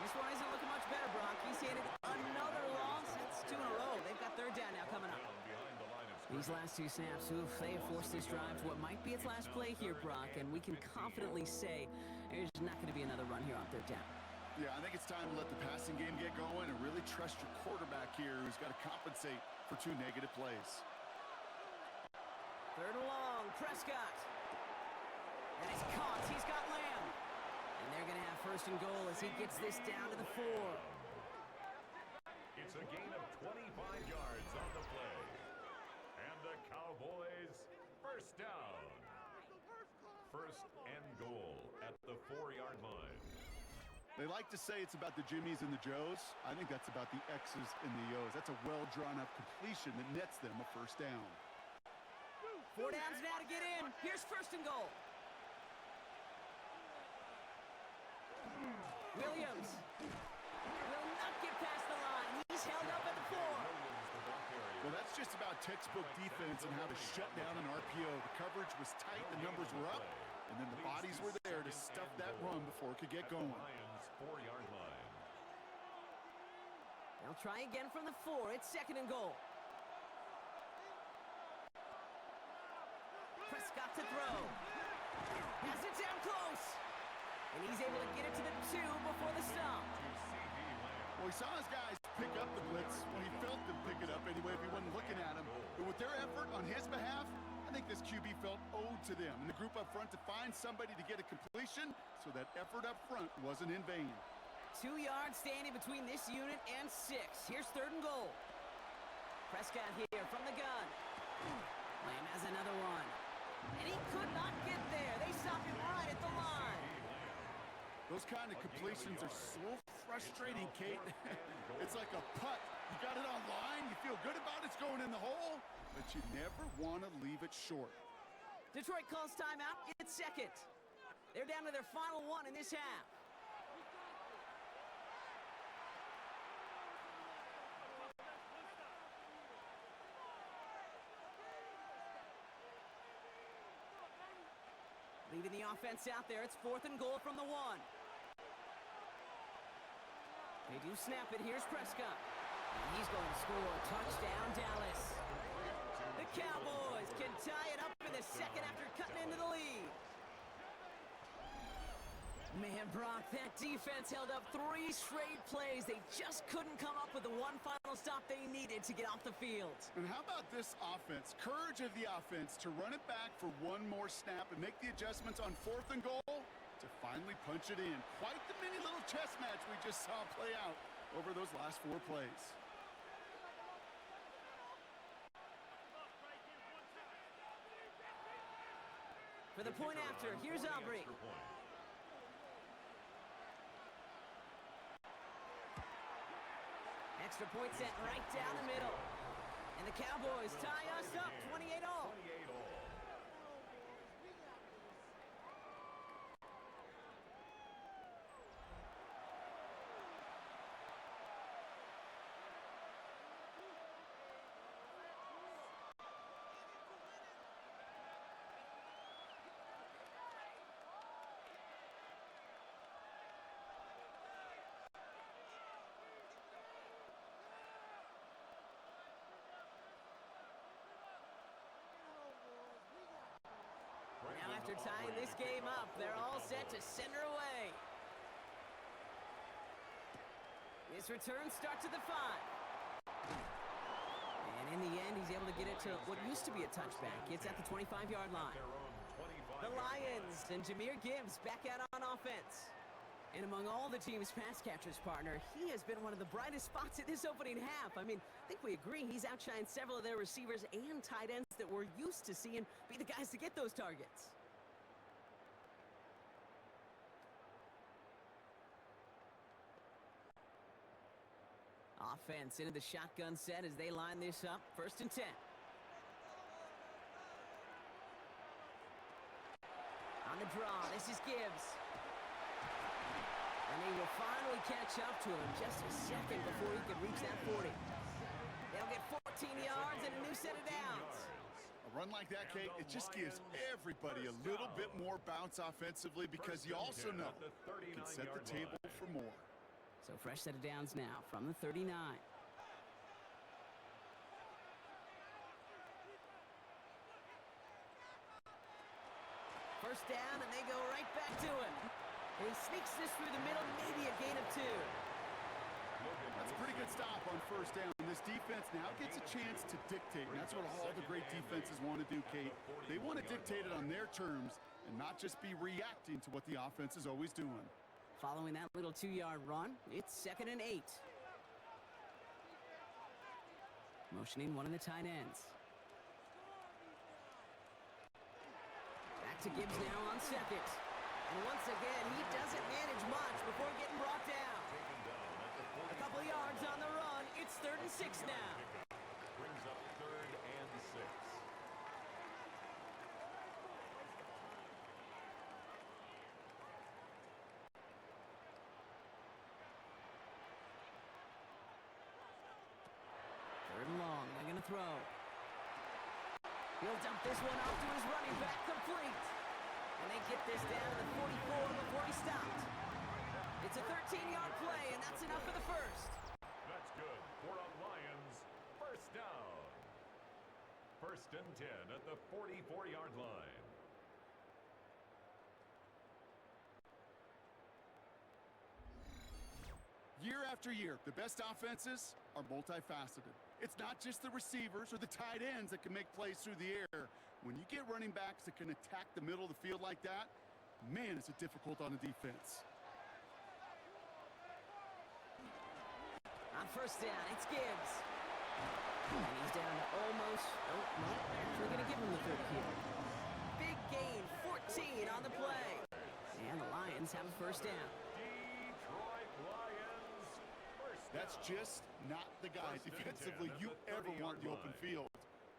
This one isn't looking much better, Brock. He's handed another loss. That's 2 in a row. They've got 3rd down now coming up. These last 2 snaps, they have forced this drive to what might be its last play here, Brock, and we can confidently say there's not going to be another run here on 3rd down. Yeah, I think it's time to let the passing game get going and really trust your quarterback here, who's got to compensate for 2 negative plays. 3rd and long, Prescott. And it's caught. He's got Lamb. And they're going to have 1st and goal as he gets this down to the 4. It's a gain of 25 yards on the play. And the Cowboys first down. 1st and goal at the 4-yard line. They like to say it's about the Jimmies and the Joes. I think that's about the X's and the O's. That's a well-drawn-up completion that nets them a 1st down. 4 downs now to get in. Here's 1st and goal. Williams will not get past the line. He's held up at the 4. Well, that's just about textbook defense and how to shut down an RPO. The coverage was tight, the numbers were up, and then the bodies were there to stuff that run before it could get going. They'll try again from the 4. It's 2nd and goal. Prescott to throw. Has it down close. And he's able to get it to the 2 before the stop. Well, he saw his guys pick up the blitz when he felt them pick it up anyway if he wasn't looking at him. But with their effort on his behalf, I think this QB felt owed to them and the group up front to find somebody to get a completion so that effort up front wasn't in vain. 2 yards standing between this unit and 6. Here's 3rd and goal. Prescott here from the gun. Lamb has another one. And he could not get there. They stopped him right at the line. Those kind of completions are so frustrating, Kate. It's like a putt. You got it on line, you feel good about it's going in the hole, but you never want to leave it short. Detroit calls timeout. It's 2nd. They're down to their final 1 in this half. Leaving the offense out there. It's 4th and goal from the 1. They do snap it. Here's Prescott. And he's going to score a touchdown, Dallas. The Cowboys can tie it up in the 2nd after cutting into the lead. Man, Brock, that defense held up 3 straight plays. They just couldn't come up with the one final stop they needed to get off the field. And how about this offense? Courage of the offense to run it back for 1 more snap and make the adjustments on 4th and goal to finally punch it in. Quite the mini little chess match we just saw play out over those last 4 plays. For the point after, here's Aubrey. Extra point sent right down the middle. And the Cowboys tie us up 28 all. 28 all. Now after tying this game up, they're all set to send her away. This return starts at the 5. And in the end, he's able to get it to what used to be a touchback. It's at the 25-yard line. The Lions and Jahmyr Gibbs back out on offense. And among all the team's pass catchers, partner, he has been one of the brightest spots in this opening half. I mean, I think we agree he's outshined several of their receivers and tight ends that we're used to seeing be the guys to get those targets. Offense into the shotgun set as they line this up. 1st and 10. On the draw, this is Gibbs. And he will finally catch up to him just a second before he could reach that 40. They'll get 14 yards and a new set of downs. A run like that, Kate, it just gives everybody a little bit more bounce offensively because you also know you can set the table for more. So fresh set of downs now from the 39. First down, and they go right back to him. And he sneaks this through the middle, maybe a gain of 2. That's a pretty good stop on 1st down. This defense now gets a chance to dictate, and that's what all the great defenses want to do, Kate. They want to dictate it on their terms and not just be reacting to what the offense is always doing. Following that little 2-yard run, it's 2nd and 8. Motioning one of the tight ends. Back to Gibbs now on 2nd. And once again, he doesn't manage much before getting brought down. A couple of yards on the run. It's 3rd and 6 now. Brings up 3rd and 6. Third and long. They're going to throw. He'll dump this one off to his running back, complete. And they get this down to the 44 before he stopped. It's a 13-yard play, and that's enough for the first. That's good for a Lions 1st down. 1st and 10 at the 44-yard line. Year after year, the best offenses are multifaceted. It's not just the receivers or the tight ends that can make plays through the air. When you get running backs that can attack the middle of the field like that, man, is it difficult on a defense. On 1st down, it's Gibbs. And he's down to almost, no, actually going to give him the 30 here. Big gain, 14 on the play. And the Lions have a 1st down. Detroit Lions 1st down. That's just not the guy defensively you ever want in the open field.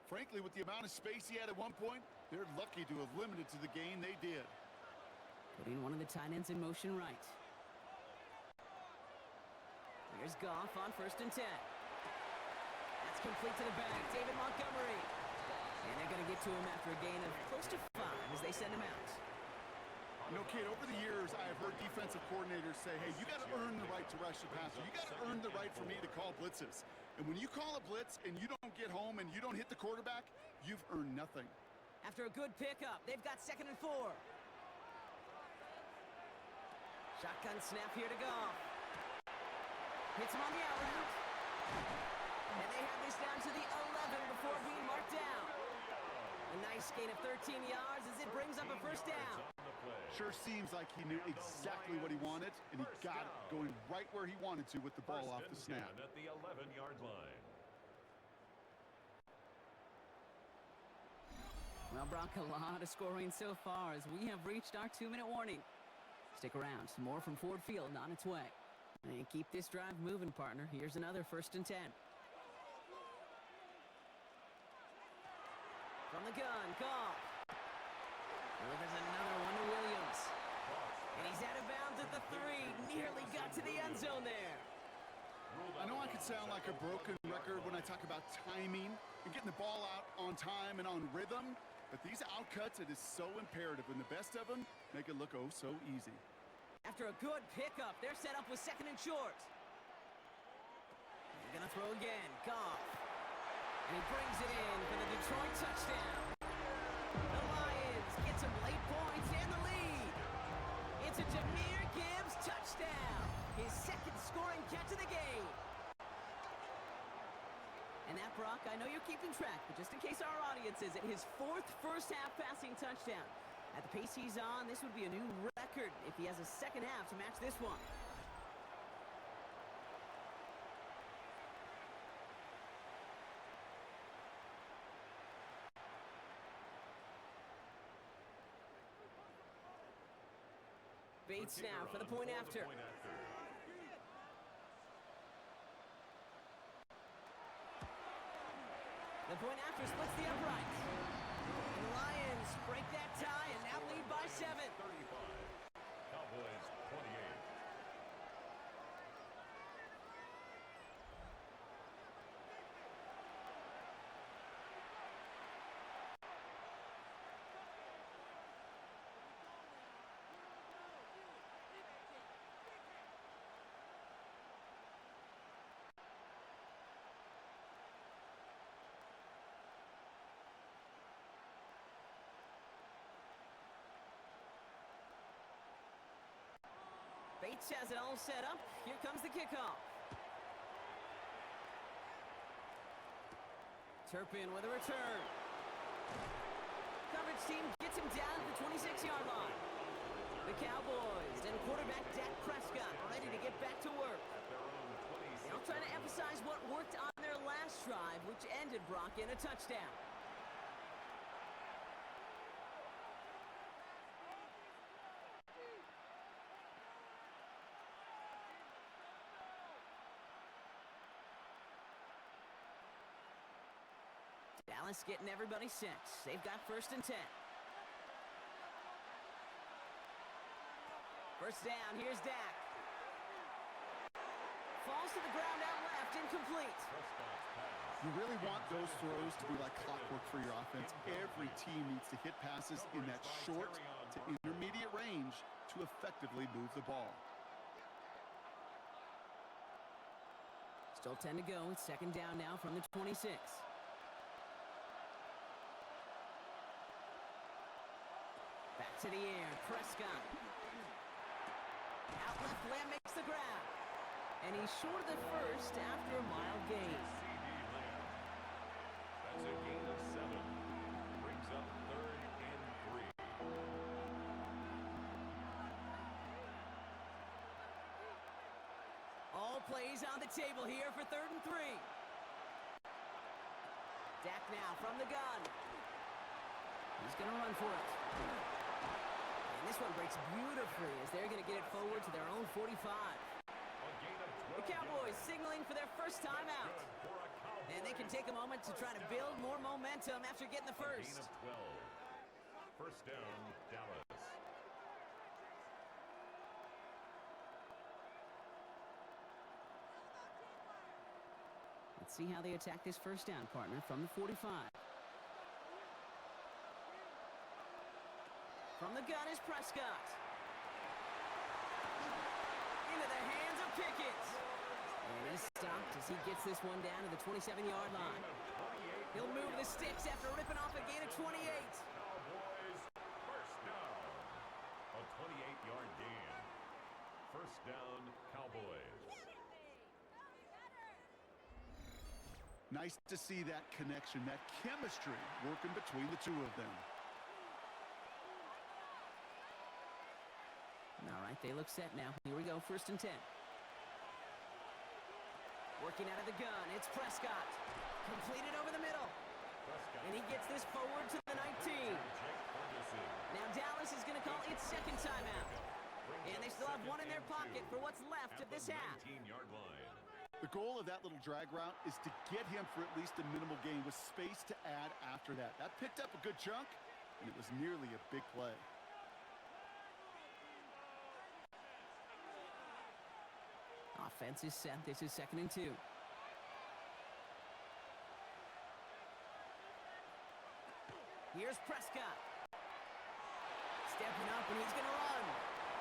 Frankly, with the amount of space he had at one point, they're lucky to have limited to the gain they did. Putting one of the tight ends in motion right. Here's Goff on 1st and 10. That's complete to the back. David Montgomery. And they're going to get to him after a gain of close to 5 as they send him out. You know, Kate, over the years, I have heard defensive coordinators say, hey, you got to earn the right to rush the passer. You got to earn the right for me to call blitzes. And when you call a blitz and you don't get home and you don't hit the quarterback, you've earned nothing. After a good pickup, they've got 2nd and 4. Shotgun snap here to Goff. Hits him on the out route. And they have this down to the 11 before being marked down. A nice gain of 13 yards as it brings up a 1st down. Sure seems like he knew exactly what he wanted, and he got it going right where he wanted to with the ball off the snap. At the 11-yard line. Well, Brock, a lot of scoring so far as we have reached our 2-minute warning. Stick around. Some more from Ford Field on its way. And keep this drive moving, partner. Here's another 1st and 10. From the gun, Goff. Delivers another one to Williams. And he's out of bounds at the 3. Nearly got to the end zone there. I know I could sound like a broken record when I talk about timing and getting the ball out on time and on rhythm, but these outcuts, it is so imperative, and the best of them make it look oh so easy. After a good pickup, they're set up with 2nd and short. They're gonna throw again, Goff. And he brings it in for the Detroit touchdown. The Lions get some late points and the lead. It's a Jahmyr Gibbs touchdown. His 2nd scoring catch of the game. And that, Brock, I know you're keeping track, but just in case our audience isn't, his 4th first-half passing touchdown. At the pace he's on, this would be a new record if he has a 2nd half to match this one. Bates now for the point after. The point after splits the uprights. And the Lions break that tie and now lead by 7. 35. Cowboys 28. Bates has it all set up. Here comes the kickoff. Turpin with a return. Coverage team gets him down at the 26-yard line. The Cowboys and quarterback Dak Prescott are ready to get back to work. They'll try to emphasize what worked on their last drive, which ended, Brock, in a touchdown. Dallas getting everybody set. They've got 1st and 10. First down, here's Dak. Falls to the ground out left, incomplete. You really want those throws to be like clockwork for your offense. Every team needs to hit passes in that short to intermediate range to effectively move the ball. Still 10 to go. It's 2nd down now from the 26. Back to the air, Prescott. Out left, Lamb makes the grab. And he's short of the 1st after a mild gain. That's a gain of 7. Brings up 3rd and 3. All plays on the table here for 3rd and 3. Dak now from the gun. He's going to run for it. And this one breaks beautifully as they're going to get it forward to their own 45. The Cowboys signaling for their first time out. And they can take a moment to try to build more momentum after getting the first. Gain of 12. First down, Dallas. Let's see how they attack this first down, partner, from the 45. From the gun is Prescott. Into the hands of Pickett. And he's stopped as he gets this one down to the 27-yard line. He'll move the sticks after ripping off a gain of 28. Cowboys, first down. A 28-yard gain. First down, Cowboys. Nice to see that connection, that chemistry working between the two of them. All right, they look set now. Here we go, 1st and 10. Working out of the gun, it's Prescott. Completed over the middle. And he gets this forward to the 19. Now Dallas is going to call its second timeout. And they still have one in their pocket for what's left of this half. 19-yard line. The goal of that little drag route is to get him for at least a minimal gain with space to add after that. That picked up a good chunk, and it was nearly a big play. Offense is set. This is 2nd and 2. Here's Prescott. Stepping up, and he's going to run.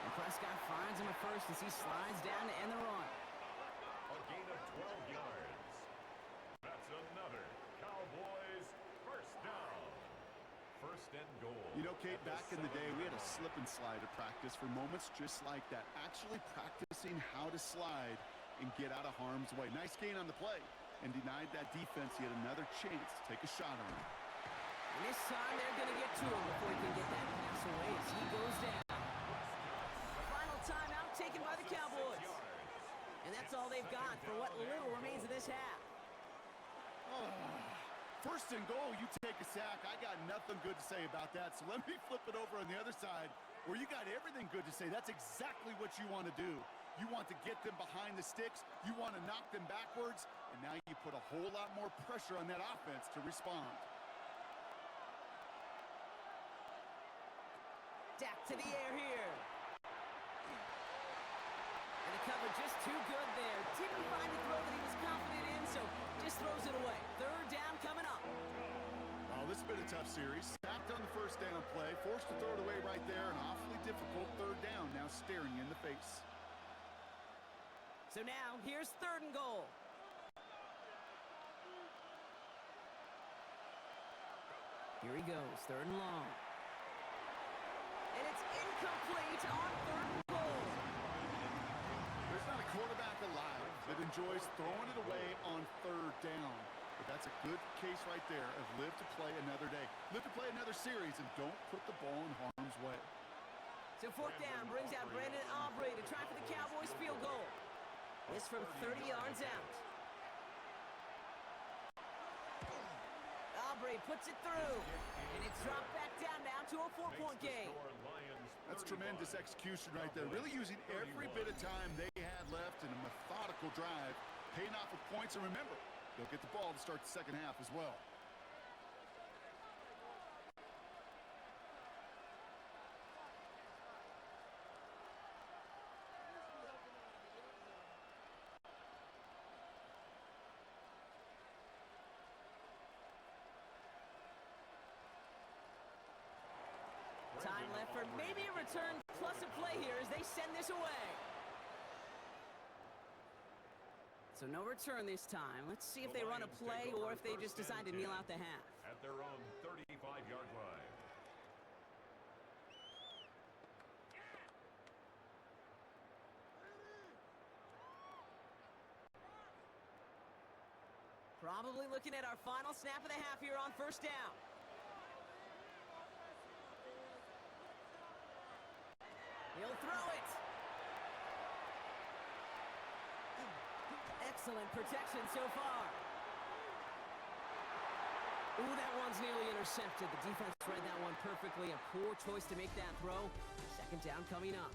And Prescott finds him at first as he slides down to end the run. A gain of 12 yards. That's another Cowboys first down. First and goal. You know, Kate, back in the day, we had a slip and slide at practice for moments just like that. Actually practicing how to slide and get out of harm's way. Nice gain on the play, and denied that defense yet another chance to take a shot on him. And this time they're going to get to him before he can get that pass away as he goes down. Final timeout taken by the Cowboys. And that's all they've got for what little remains of this half. Oh, first and goal, you take a sack. I got nothing good to say about that. So let me flip it over on the other side where you got everything good to say. That's exactly what you want to do. You want to get them behind the sticks. You want to knock them backwards. And now you put a whole lot more pressure on that offense to respond. Dak to the air here. And the cover just too good there. Didn't find the throw that he was confident in, so just throws it away. 3rd down coming up. Oh, this has been a tough series. Sacked on the first down play. Forced to throw it away right there. An awfully difficult 3rd down now staring you in the face. So now, here's 3rd and goal. Here he goes, 3rd and long. And it's incomplete on 3rd and goal. There's not a quarterback alive that enjoys throwing it away on 3rd down. But that's a good case right there of live to play another day. Live to play another series and don't put the ball in harm's way. So 4th down brings out Brandon Aubrey to try for the Cowboys field goal. This from 30 yards out. Aubrey puts it through. And it's dropped back down now to a 4-point game. That's tremendous execution right there. Really using every bit of time they had left in a methodical drive. Paying off with points. And remember, they'll get the ball to start the second half as well. Time left for maybe a return plus a play here as they send this away. So no return this time. Let's see if they run a play or if they just decide to kneel out the half. At their own 35-yard line. Probably looking at our final snap of the half here on 1st down. He'll throw it. Excellent protection so far. Ooh, that one's nearly intercepted. The defense read that one perfectly. A poor choice to make that throw. 2nd down coming up.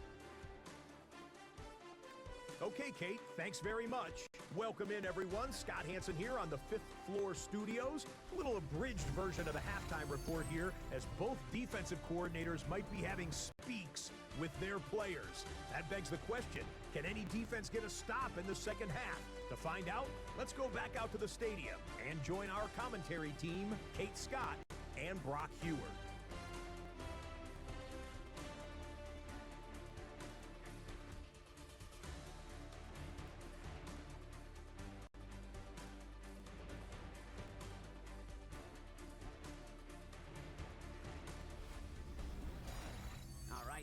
Okay, Kate, thanks very much. Welcome in, everyone. Scott Hansen here on the 5th floor studios. A little abridged version of the halftime report here, as both defensive coordinators might be having speaks with their players. That begs the question, can any defense get a stop in the second half? To find out, let's go back out to the stadium and join our commentary team, Kate Scott and Brock Heward.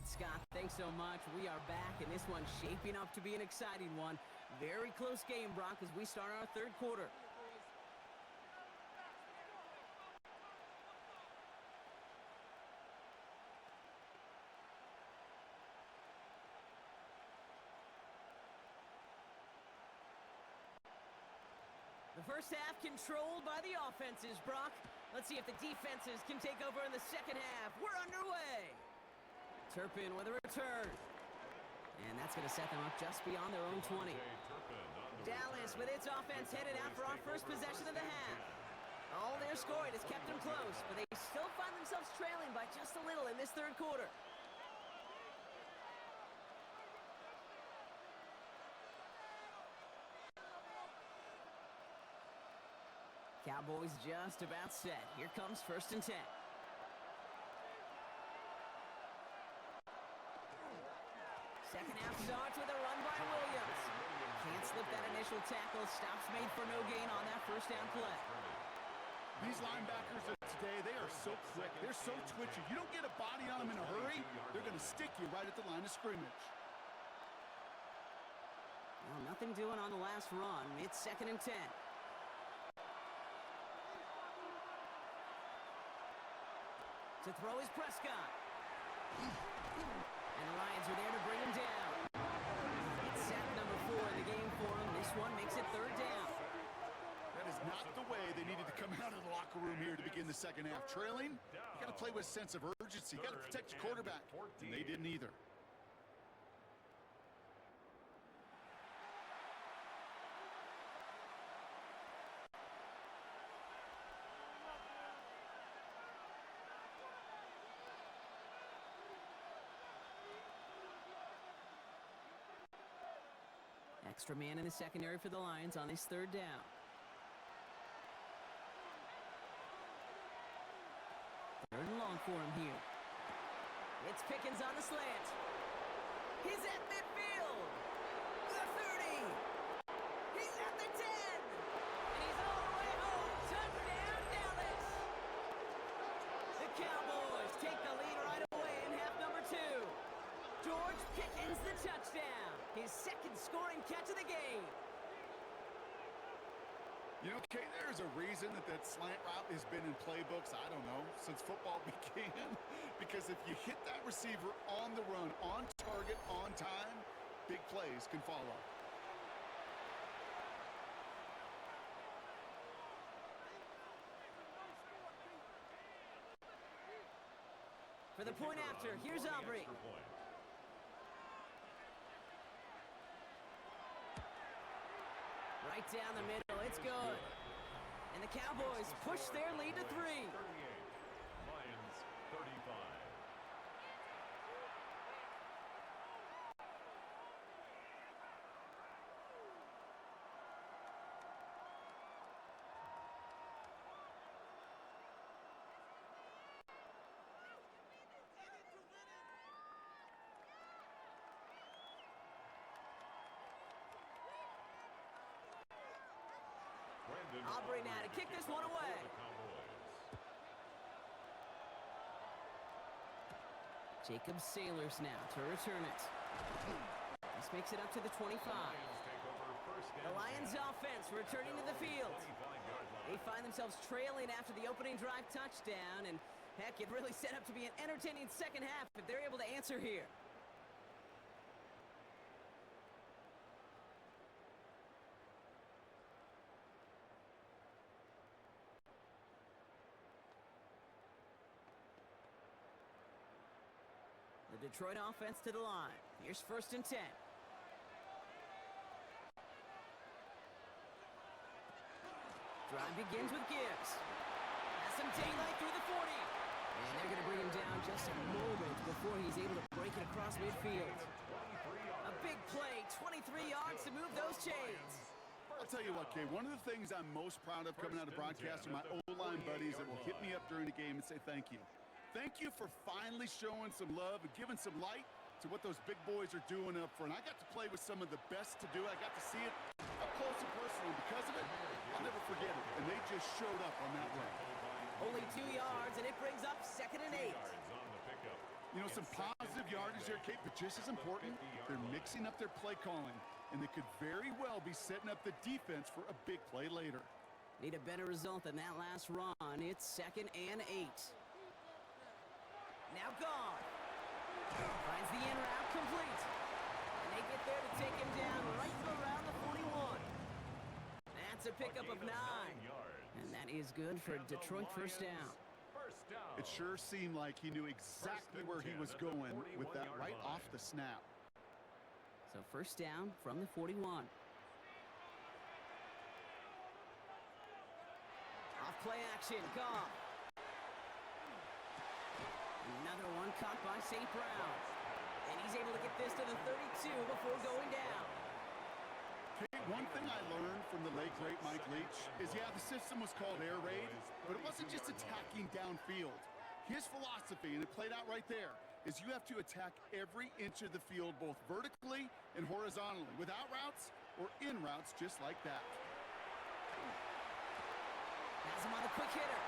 Scott, thanks so much. We are back, and this one's shaping up to be an exciting one. Very close game, Brock, as we start our 3rd quarter. The first half controlled by the offenses, Brock. Let's see if the defenses can take over in the second half. We're underway. Turpin with a return. And that's going to set them up just beyond their own 20. Dallas with its offense headed out for our first possession of the half. All their scoring has kept them close, but they still find themselves trailing by just a little in this third quarter. Cowboys just about set. Here comes 1st and 10. Second half starts with a run by Williams. Can't slip that initial tackle. Stops made for no gain on that first down play. These linebackers of today, they are so quick. They're so twitchy. You don't get a body on them in a hurry, they're going to stick you right at the line of scrimmage. Well, nothing doing on the last run. It's 2nd and 10. To throw is Prescott. And the Lions are there to bring him down. It's sack number 4 in the game for him. This one makes it 3rd down. That is not the way they needed to come out of the locker room here to begin the second half. Trailing, you got to play with a sense of urgency. You got to protect your quarterback. And they didn't either. Extra man in the secondary for the Lions on this 3rd down. Third and long for him here. It's Pickens on the slant. He's at midfield. The 30. He's at the 10. And he's all the way home. Touchdown, Dallas. The Cowboys take the lead right away in half number 2. George Pickens the touchdown. His second scoring catch of the game. You know, Kate, there's a reason that slant route has been in playbooks, I don't know, since football began. Because if you hit that receiver on the run, on target, on time, big plays can follow. For the point after, here's Aubrey. Right down the middle, it's good. And the Cowboys push their lead to 3. Lions 35. Aubrey now to kick this one away. Jacob Sailors now to return it. This makes it up to the 25. The Lions offense returning to the field. They find themselves trailing after the opening drive touchdown, and heck, it really set up to be an entertaining second half if they're able to answer here. The Detroit offense to the line. Here's 1st and 10. Drive begins with Gibbs. Has some daylight through the 40. And they're going to bring him down just a moment before he's able to break it across midfield. A big play, 23 yards to move those chains. I'll tell you what, Kay, one of the things I'm most proud of coming out of broadcast are my O-line buddies that will hit me up during the game and say thank you. Thank you for finally showing some love and giving some light to what those big boys are doing up front. I got to play with some of the best to do it. I got to see it up close and personal. Because of it, I'll never forget it. And they just showed up on that run. Only 2 yards, and it brings up 2nd and 8. You know, some positive yardage there, Kate, but just as important, they're mixing up their play calling. And they could very well be setting up the defense for a big play later. Need a better result than that last run. It's 2nd and 8. Now gone. Finds the in route complete. And they get there to take him down right around the 41. That's a pickup of 9. And that is good for Detroit first down. It sure seemed like he knew exactly where he was going with that right off the snap. So first down from the 41. Off play action, Goff. Another one caught by St. Brown. And he's able to get this to the 32 before going down. Okay, one thing I learned from the late great Mike Leach is, yeah, the system was called air raid, but it wasn't just attacking downfield. His philosophy, and it played out right there, is you have to attack every inch of the field, both vertically and horizontally, without routes or in routes, just like that. Has him on a quick hitter.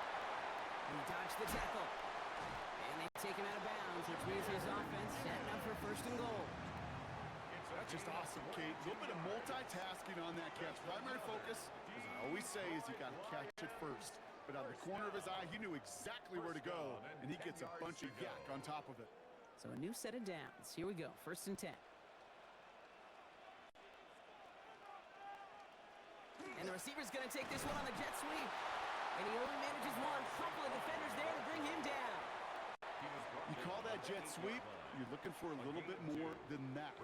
And he dodged the tackle. And they take him out of bounds, which means his offense setting up for first and goal. That's just awesome, Kate. A little bit of multitasking on that catch. Primary focus, as I always say, is you got to catch it first. But out of the corner of his eye, he knew exactly where to go, and he gets a bunch of yak on top of it. So a new set of downs. Here we go, 1st and 10. And the receiver's going to take this one on the jet sweep. And he only manages one. Couple of defenders there to bring him down. You call that jet sweep, you're looking for a little bit more than that.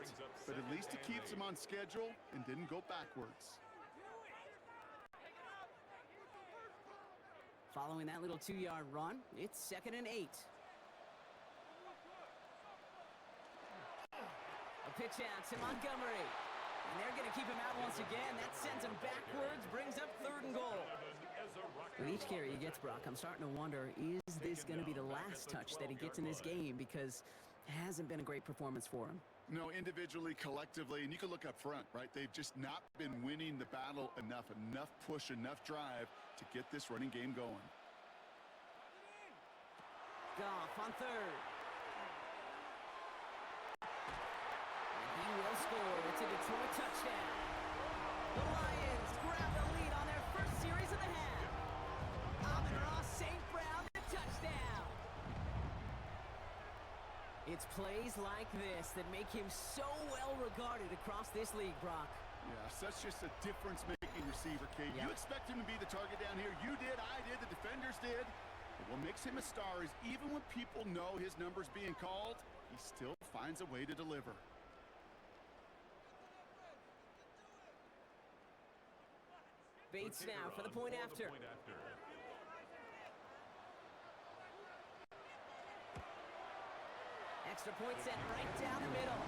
But at least it keeps him on schedule and didn't go backwards. Following that little 2-yard run, it's 2nd and 8. A pitch out to Montgomery. And they're going to keep him out once again. That sends him backwards, brings up 3rd and goal. With each carry he gets, Brock, I'm starting to wonder, is this going to be the last touch that he gets in this game? Because it hasn't been a great performance for him. No, individually, collectively, and you can look up front, right? They've just not been winning the battle enough push, enough drive to get this running game going. Goff on 3rd. And he will score. It's a Detroit touchdown. The Lions grab the lead on their first series of the half. Amon-Ra St. Brown, the touchdown. It's plays like this that make him so well regarded across this league, Brock. Yeah, such just a difference-making receiver, Kate. Yep. You expect him to be the target down here. You did, I did, the defenders did. But what makes him a star is even when people know his number's being called, he still finds a way to deliver. Bates now for the point after. Extra point set right down the middle.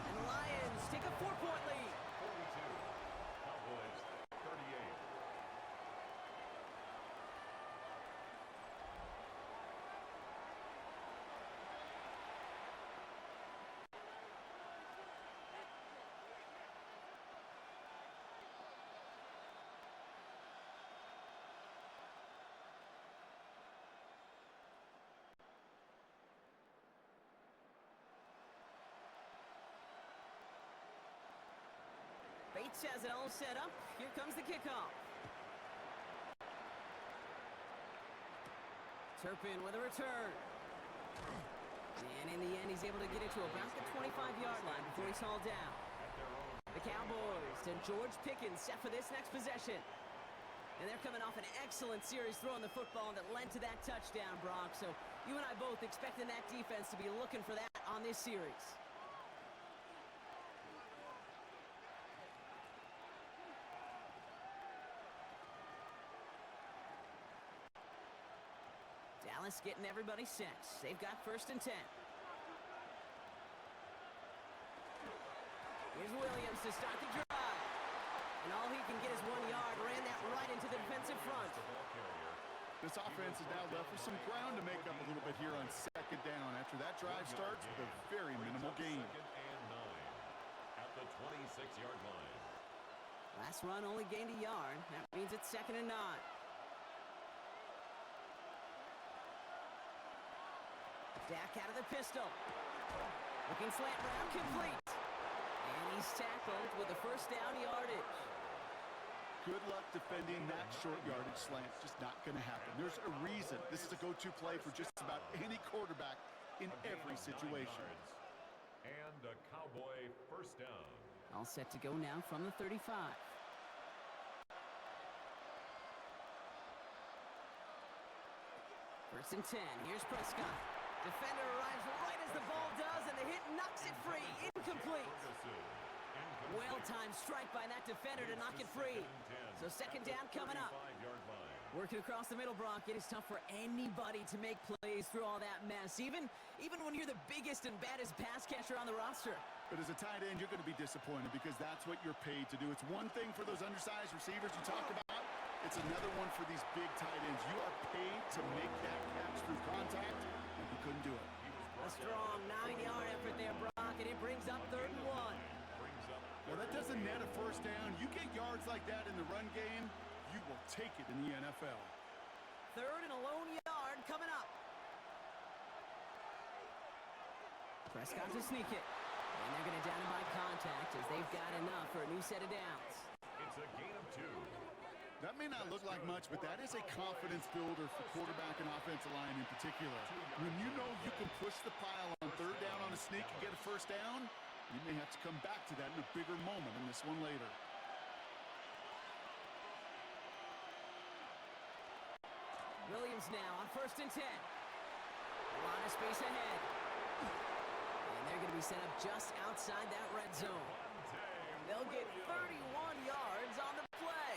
And the Lions take a 4-point lead. 42. Cowboys 38. Bates has it all set up. Here comes the kickoff. Turpin with a return. And in the end, he's able to get it to about the 25-yard line before he's hauled down. The Cowboys and George Pickens set for this next possession. And they're coming off an excellent series throwing the football that led to that touchdown, Brock. So you and I both expecting that defense to be looking for that on this series. Dallas getting everybody set. They've got 1st and 10. Here's Williams to start the drive. And all he can get is 1 yard. Ran that right into the defensive front. This offense is now left with some ground to make up a little bit here on 2nd down after that drive starts with a very minimal gain. 2nd and 9 at the 26-yard line. Last run only gained a yard. That means it's 2nd and 9. Dak out of the pistol. Looking slant route, complete. And he's tackled with a 1st down yardage. Good luck defending that short yardage slant. Just not going to happen. There's a reason this is a go-to play for just about any quarterback in every situation. And a Cowboy 1st down. All set to go now from the 35. 1st and 10. Here's Prescott. Defender arrives right as the ball does, and the hit knocks it free complete. Ferguson. Well-timed strike by that defender to knock it free. So second down coming up. 35-yard line. Working across the middle, Brock, it is tough for anybody to make plays through all that mess, even when you're the biggest and baddest pass catcher on the roster. But as a tight end, you're going to be disappointed because that's what you're paid to do. It's one thing for those undersized receivers you talked about. It's another one for these big tight ends. You are paid to make that catch through contact, and he couldn't do it. A strong 9-yard effort there, Brock, and it brings up 3rd and 1. Well, that doesn't net a first down. You get yards like that in the run game, you will take it in the NFL. 3rd and a lone yard coming up. Prescott to sneak it. And they're going to down him by contact as they've got enough for a new set of downs. It's a gain of 2. That may not look like much, but that is a confidence builder for quarterback and offensive line in particular. When you know you can push the pile on 3rd down on a sneak and get a first down, you may have to come back to that in a bigger moment in this one later. Williams now on 1st and 10. A lot of space ahead. And they're going to be set up just outside that red zone. They'll get 31 yards on the play.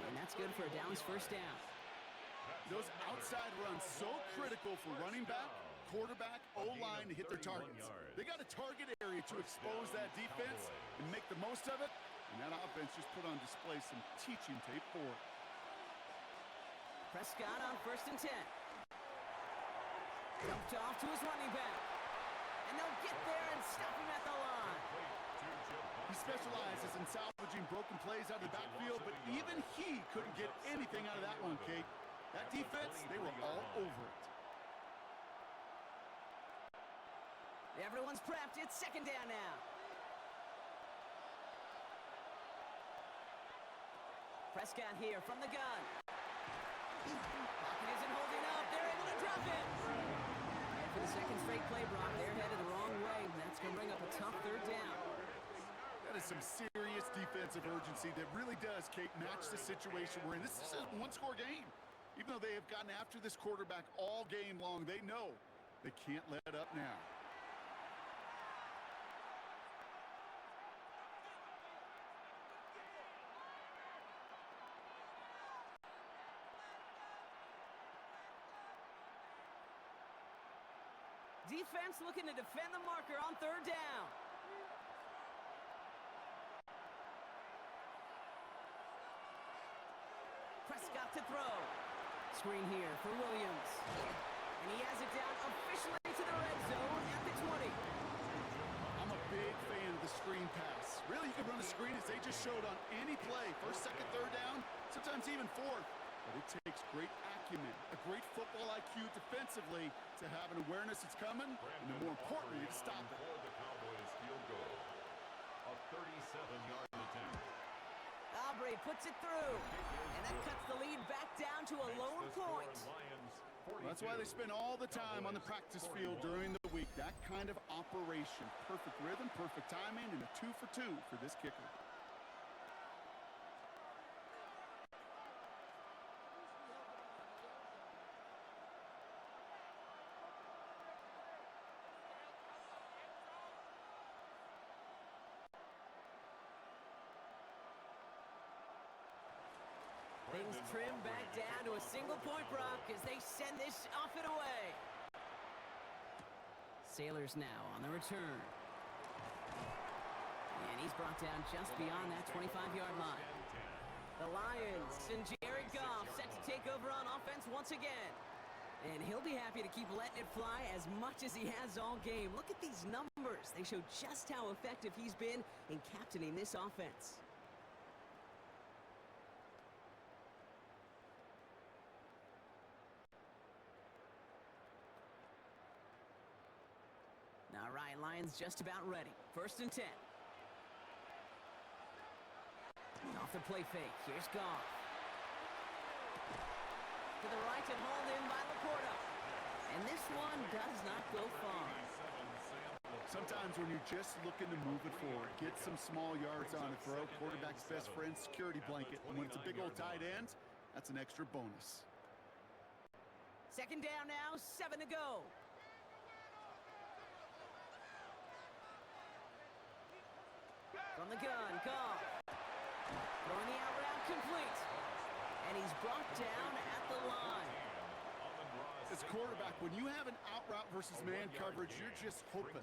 And that's good for a Downs first down. Those outside runs so critical for running back, quarterback, O-line to hit their targets. They got a target area to expose that defense and make the most of it. And that offense just put on display some teaching tape for it. Prescott on 1st and 10. Dumped off to his running back. And they'll get there and stop him at the line. He specializes in salvaging broken plays out of the backfield, but even he couldn't get anything out of that one, Kate. That defense, they were all over it. Everyone's prepped. It's 2nd down now. Prescott here from the gun. Pocket isn't holding up. They're able to drop it. And for the 2nd straight play, Brock, they're headed the wrong way. That's going to bring up a tough 3rd down. That is some serious defensive urgency that really does, Kate, match the situation we're in. This is a one-score game. Even though they have gotten after this quarterback all game long, they know they can't let up now. Defense looking to defend the marker on 3rd down. Prescott to throw. Screen here for Williams. And he has it down officially to the red zone at the 20. I'm a big fan of the screen pass. Really, you can run a screen as they just showed on any play. 1st, 2nd, 3rd down, sometimes even 4th. But it takes great acumen, a great football IQ defensively to have an awareness it's coming, and then more importantly, to stop it. For the Cowboys field goal. A 37-yard attempt. Aubrey puts it through. And that cuts the lead back down to a lone point. That's why they spend all the time on the practice field during the week. That kind of operation. Perfect rhythm, perfect timing, and a 2 for 2 for this kicker. Things trim back down to a single-point Brock as they send this off and away. Sailors now on the return. And he's brought down just beyond that 25-yard line. The Lions and Jared Goff set to take over on offense once again. And he'll be happy to keep letting it fly as much as he has all game. Look at these numbers. They show just how effective he's been in captaining this offense. All right, Lions just about ready. 1st and 10. Off the play fake. Here's Goff. To the right and hauled in by Laporta. And this one does not go far. Sometimes when you're just looking to move it forward, get some small yards on a throw, quarterback's best friend, security blanket. And when it's a big old tight end, that's an extra bonus. 2nd down now, 7 to go. From the gun, Goff. Throwing the out route complete. And he's brought down at the line. As quarterback, when you have an out route versus man coverage, you're just hoping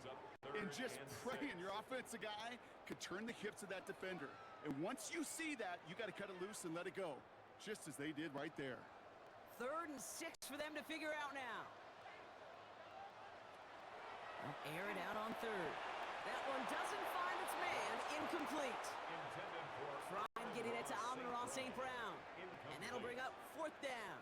and just praying your offensive guy could turn the hips of that defender. And once you see that, you got to cut it loose and let it go, just as they did right there. 3rd and 6 for them to figure out now. They'll air it out on 3rd. That one doesn't find its man. Incomplete. Trying getting it to Amon-Ra St. Brown. And that'll bring up 4th down.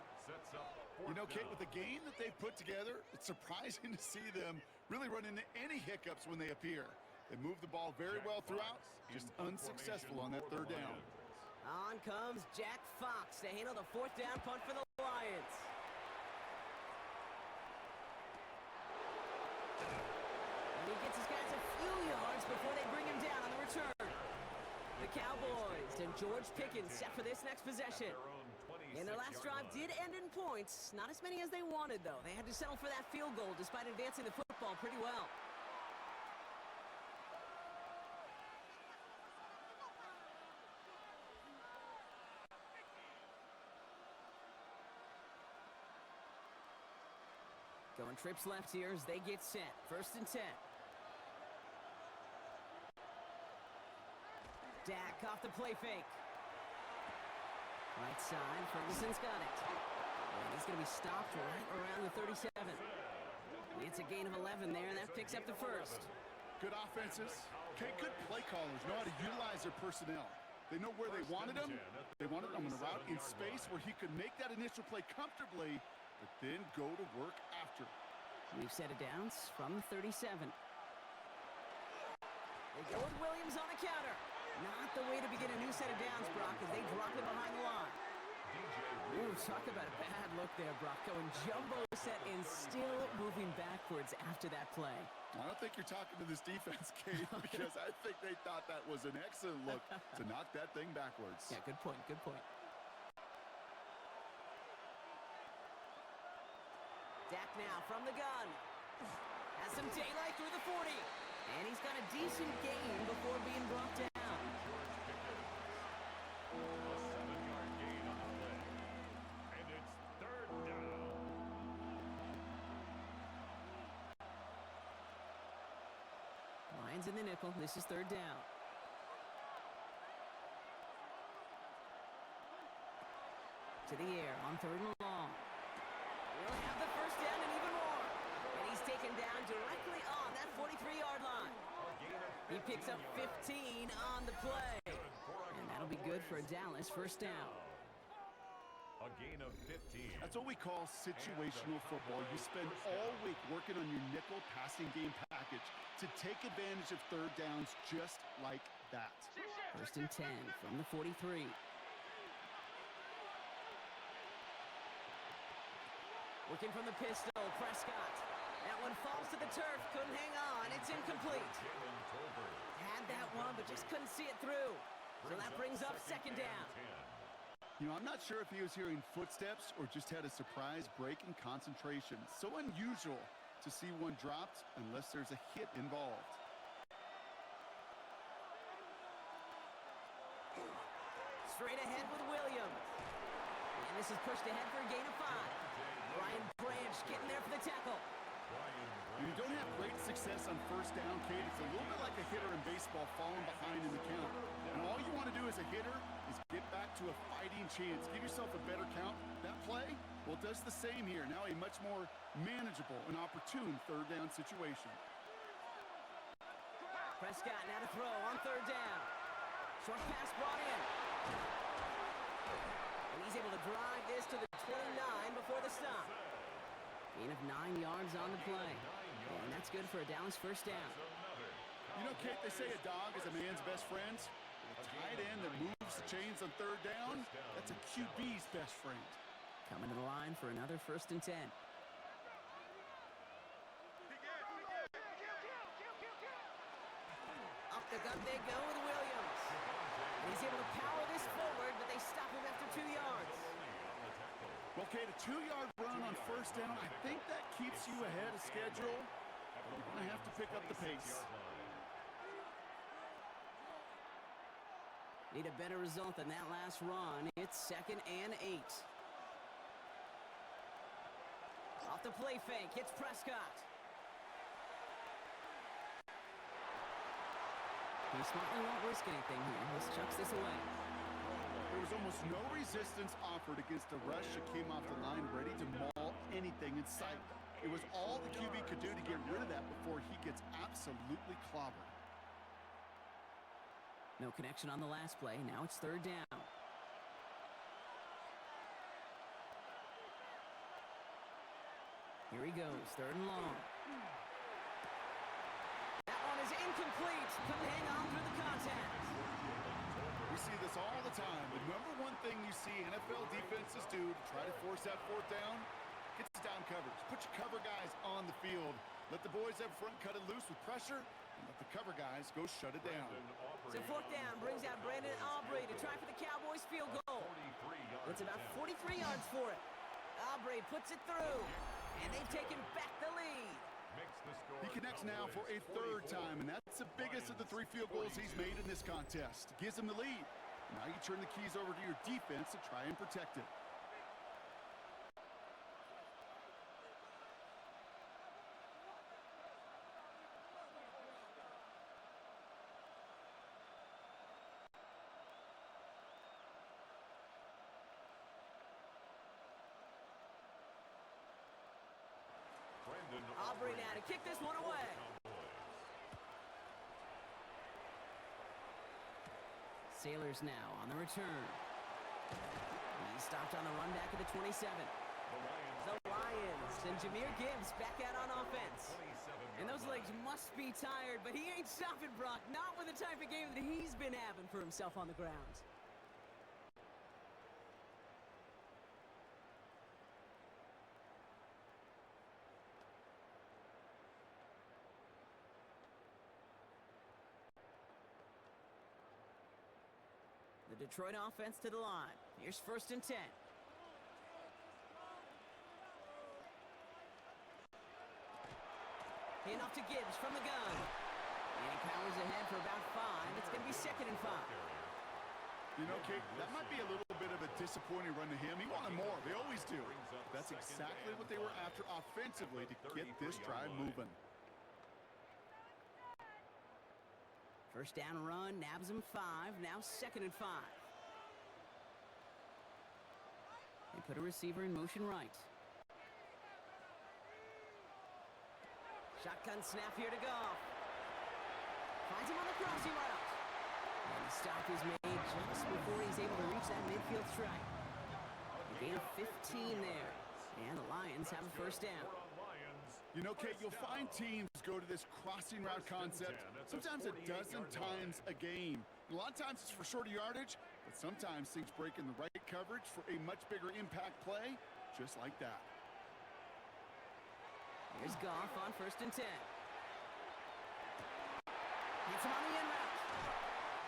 You know, Kate, with the game that they've put together, it's surprising to see them really run into any hiccups when they appear. They move the ball very well throughout, just unsuccessful on that 3rd down. On comes Jack Fox to handle the 4th down punt for the Lions. And he gets his guys a few yards before they bring him down on the return. The Cowboys and George Pickens set for this next possession. And their last drive did end in points. Not as many as they wanted, though. They had to settle for that field goal despite advancing the football pretty well. Going trips left here as they get set. 1st and 10. Dak off the play fake. Right side, Ferguson's got it. And he's going to be stopped right around the 37. It's a gain of 11 there, and that picks up the 1st. Good offenses. Okay, good play callers know how to utilize their personnel. They know where they wanted them. They wanted them on a route in space where he could make that initial play comfortably, but then go to work after. We've set it down from 37. They go with Williams on the counter. Not the way to begin a new set of downs, Brock, as they drop it behind the line. Ooh, talk about a bad look there, Brock. Going jumbo set and still moving backwards after that play. I don't think you're talking to this defense, Kate, because I think they thought that was an excellent look to knock that thing backwards. Yeah, good point, good point. Dak now from the gun. Has some daylight through the 40. And he's got a decent gain before being brought down. A 7-yard gain on the play. And it's 3rd down. Lions in the nickel. This is 3rd down. To the air on 3rd and long. We'll have the 1st down and even more. And he's taken down directly on that 43-yard line. He picks up 15 on the play. And that'll be good for a Dallas 1st down. A gain of 15. That's what we call situational football. You spend all week working on your nickel passing game package to take advantage of 3rd downs just like that. 1st and 10 from the 43. Working from the pistol, Prescott. That one falls to the turf, couldn't hang on, it's incomplete. Had that one, but just couldn't see it through. So that brings up 2nd down. You know, I'm not sure if he was hearing footsteps or just had a surprise break in concentration. So unusual to see one dropped unless there's a hit involved. Straight ahead with Williams. And this is pushed ahead for a gain of 5. Brian Branch getting there for the tackle. When you don't have great success on 1st down, Kate, it's a little bit like a hitter in baseball falling behind in the count. And all you want to do as a hitter is get back to a fighting chance. Give yourself a better count. That play, well, does the same here. Now a much more manageable and opportune 3rd down situation. Prescott now to throw on 3rd down. Short pass brought in. And he's able to drive this to the 29 before the stop. Gain of 9 yards on the play. And that's good for a Dallas 1st down. You know, Kate, they say a dog is a man's best friend. A tight end that moves the chains on 3rd down, that's a QB's best friend. Coming to the line for another 1st and 10. Up the gut they go with Williams. And he's able to power this forward, but they stop him after 2 yards. Well, Kate, a 2-yard run on 1st down, I think that keeps you ahead of schedule. You're going to have to pick up the pace. Need a better result than that last run. It's 2nd and 8. Off the play fake, hits Prescott. He smartly won't risk anything here. Let's chucks this away. There was almost no resistance offered against a rush that came off the line ready to maul anything in sight. It was all the QB could do to get rid of that before he gets absolutely clobbered. No connection on the last play. Now it's 3rd down. Here he goes, 3rd and long. That one is incomplete. Couldn't hang on through the contact. We see this all the time. The number one thing you see NFL defenses do to try to force that 4th down, gets down coverage. Put your cover guys on the field. Let the boys up front cut it loose with pressure, and let the cover guys go shut it down. So 4th down brings out Brandon Aubrey to try for the Cowboys field goal. It's about 43 yards for it. Aubrey puts it through, and they've taken back the lead. He connects now for a 3rd time, and that's the biggest of the 3 field goals he's made in this contest. Gives him the lead. Now you turn the keys over to your defense to try and protect it. Aubrey now to kick this one away. Sailors now on the return. He stopped on the run back at the 27. The Lions and Jahmyr Gibbs back out on offense. And those legs must be tired, but he ain't stopping, Brock. Not with the type of game that he's been having for himself on the ground. The Detroit offense to the line. Here's 1st and 10. Hand off to Gibbs from the gun. And he powers ahead for about 5. It's going to be 2nd and 5. You know, Kate, that might be a little bit of a disappointing run to him. He wanted more. They always do. That's exactly what they were after offensively to get this drive moving. 1st down run, nabs him 5. Now 2nd and 5. They put a receiver in motion right. Shotgun snap here to Goff. Finds him on the crossing route. And the stop is made just before he's able to reach that midfield strike. Gain of 15 there. And the Lions have a 1st down. You know, Kate, you'll find teams go to this crossing route concept sometimes a dozen times a game. A lot of times it's for shorter yardage, but sometimes things break in the right coverage for a much bigger impact play, just like that. Here's Goff on 1st and 10. Hits him on the end route.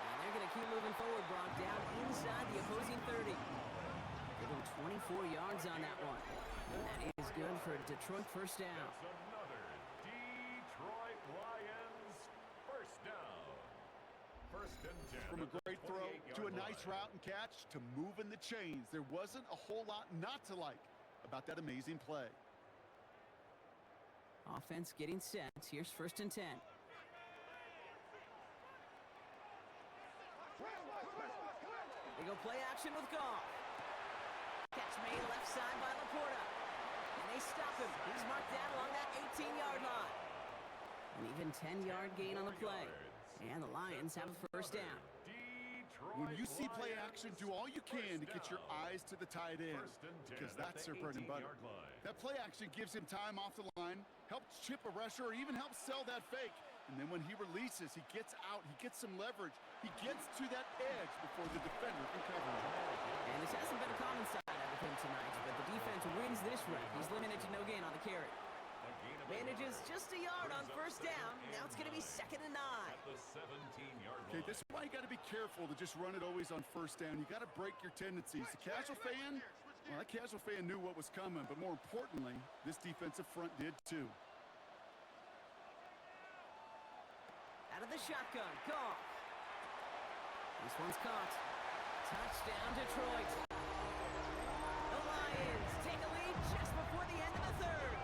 And they're going to keep moving forward, Brock, down inside the opposing 30. Give him 24 yards on that one. And that is good for a Detroit 1st down. Another Detroit Lions 1st down. 1st and 10. From a great throw to a nice route and catch to moving the chains, there wasn't a whole lot not to like about that amazing play. Offense getting set. Here's 1st and 10. They go play action with Goff. Catch made left side by Laporta. And they stop him. He's marked down along that 18-yard line. An even 10-yard gain on the play. And the Lions have a 1st down. When you see play action, do all you can to get your eyes to the tight end, because that's their bread and butter. That play action gives him time off the line, helps chip a rusher, or even helps sell that fake. And then when he releases, he gets out, he gets some leverage. He gets to that edge before the defender can cover him. And this hasn't been a common side of him tonight, but the defense wins this rep. He's limited to no gain on the carry. Manages just a yard on 1st down. Now it's going to be 2nd and 9. Okay, this is why you got to be careful to just run it always on 1st down. You got to break your tendencies. The casual fan, well, that casual fan knew what was coming, but more importantly, this defensive front did too. Out of the shotgun, Goff. This one's caught. Touchdown, Detroit. The Lions take a lead just before the end of the third.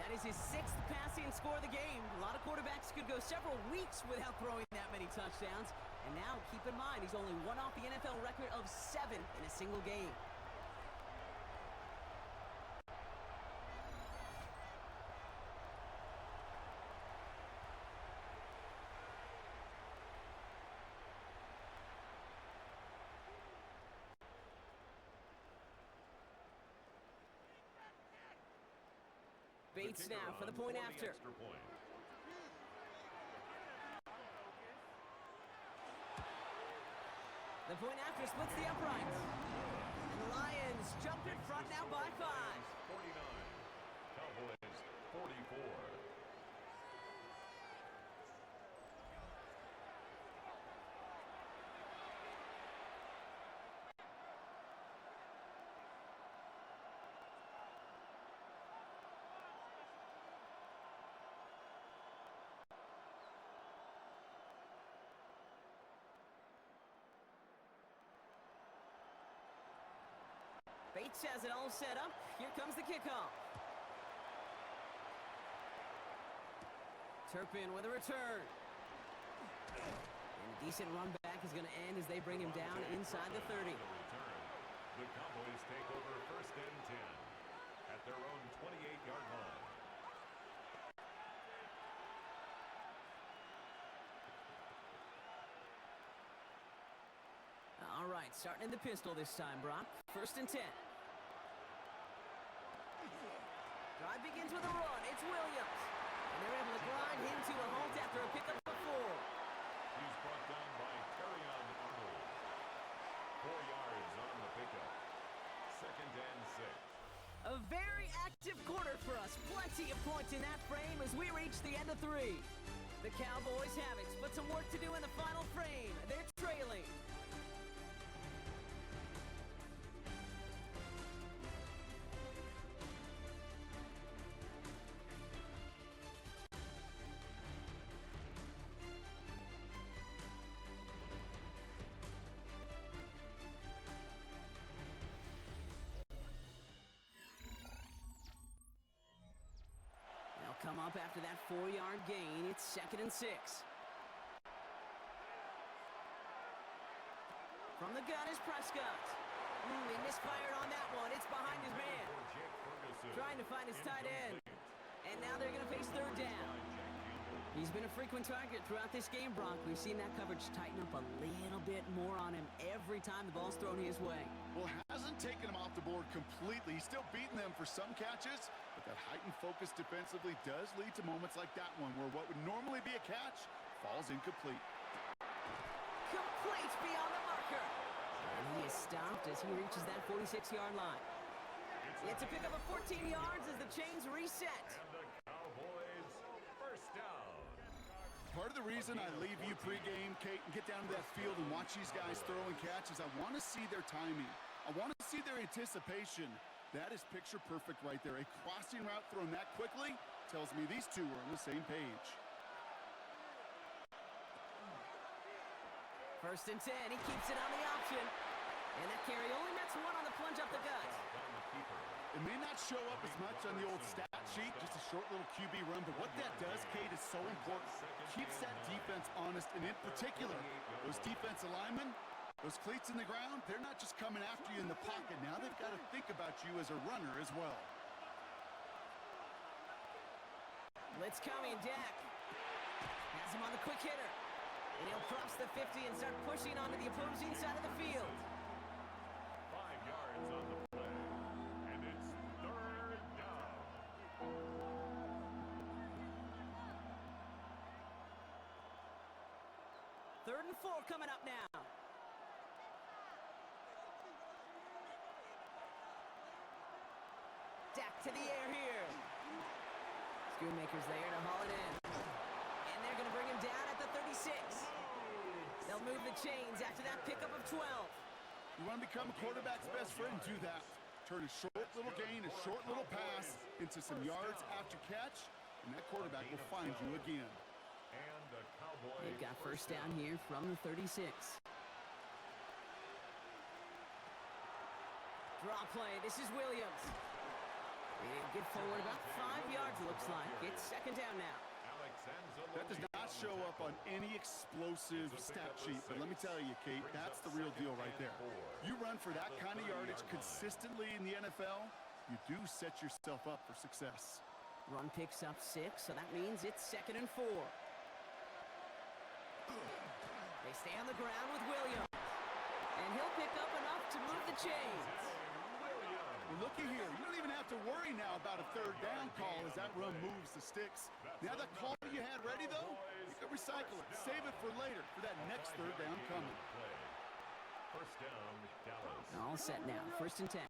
That is his 6th passing score of the game. A lot of quarterbacks could go several weeks without throwing that many touchdowns. And now, keep in mind, he's only one off the NFL record of 7 in a single game. Bates now for the point after. The point after splits the uprights. And the Lions jump in front now by 5. 49. Cowboys 44. Bates has it all set up. Here comes the kickoff. Turpin with a return. And a decent run back is going to end as they bring him down inside the 30. The Cowboys take over 1st and 10 at their own 28-yard line. All right, starting in the pistol this time, Brock. 1st and 10. Drive begins with a run. It's Williams. And they're able to grind him to a halt after a pickup of 4. He's brought down by Carrion Arnold. 4 yards on the pickup. 2nd and 6. A very active quarter for us. Plenty of points in that frame as we reach the end of 3. The Cowboys have it, but some work to do in the final frame. They're trailing. Come up after that 4-yard gain. It's 2nd and 6. From the gun is Prescott. He misfired on that one. It's behind his man. Trying to find his tight end. And now they're going to face 3rd down. He's been a frequent target throughout this game, Brock. We've seen that coverage tighten up a little bit more on him every time the ball's thrown his way. Well, hasn't taken him off the board completely. He's still beating them for some catches, but that heightened focus defensively does lead to moments like that one where what would normally be a catch falls incomplete. Complete beyond the marker. And he is stopped as he reaches that 46-yard line. It's a pickup of 14 yards as the chains reset. And the Cowboys 1st down. Part of the reason I leave you pregame, Kate, and get down to that field and watch these guys throw and catch is I want to see their timing. I want to see their anticipation. That is picture perfect right there. A crossing route thrown that quickly tells me these two are on the same page. 1st and 10. He keeps it on the option. And that carry only nets 1 on the plunge up the gut. It may not show up as much on the old stat sheet, just a short little QB run, but what that does, Kate, is so important. Keeps that defense honest, and in particular, those defensive linemen, those cleats in the ground, they're not just coming after you in the pocket. Now they've got to think about you as a runner as well. Blitz coming, Dak. Has him on the quick hitter. And he'll cross the 50 and start pushing onto the opposing side of the field. 5 yards on the play. And it's 3rd down. Third and 4 coming up now. Dak to the air here. Schoonmaker's there to haul it in. And they're going to bring him down at the 36. They'll move the chains after that pickup of 12. You want to become a quarterback's best friend? Do that. Turn a short little gain, a short little pass into some yards after catch, and that quarterback will find you again. And the Cowboys They've got first down here from the 36. Draw play. This is Williams. He'll get forward about 5 yards, looks like. It's second down now. That does not show up on any explosive stat sheet, but let me tell you, Kate, that's the real deal right there. You run for that kind of yardage consistently in the NFL, you do set yourself up for success. Run picks up 6, so that means it's 2nd and 4. They stay on the ground with Williams. And he'll pick up enough to move the chains. Well, looky here. You don't even have to worry now about a third down call as that run moves the sticks. Now that call you had ready, though, you can recycle it. Save it for later for that next third down coming. First down, Dallas. All set now. 1st and 10.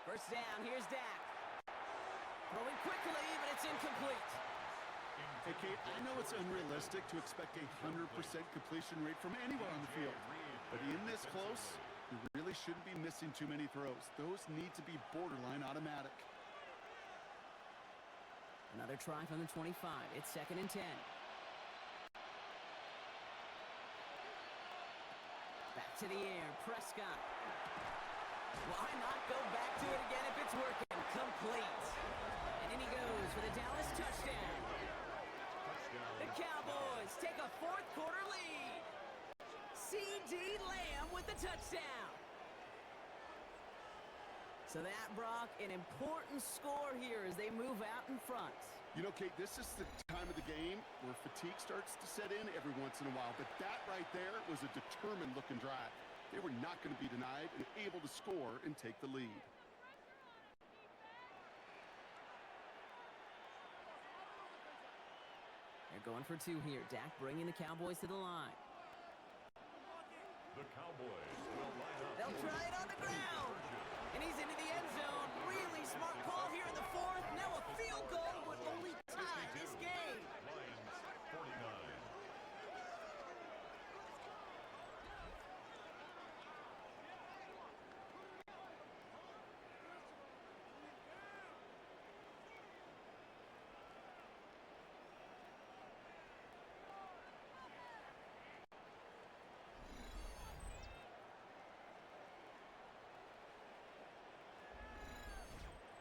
First down. Here's Dak. Throwing quickly, but it's incomplete. Hey, Kate, I know it's unrealistic to expect a 100% completion rate from anyone on the field. But in this close, you really shouldn't be missing too many throws. Those need to be borderline automatic. Another try from the 25. It's 2nd and 10. Back to the air. Prescott. Why not go back to it again if it's working? Complete. And in he goes for the Dallas touchdown. The Cowboys take a 4th quarter lead. C.D. Lamb with the touchdown. So that, Brock, an important score here as they move out in front. You know, Kate, this is the time of the game where fatigue starts to set in every once in a while. But that right there was a determined-looking drive. They were not going to be denied and able to score and take the lead. They're going for 2 here. Dak bringing the Cowboys to the line. The Cowboys will line up. They'll try it on the ground. And he's into the end zone. Really smart call here in the 4th. Now a field goal would only tie this game. Lions 49.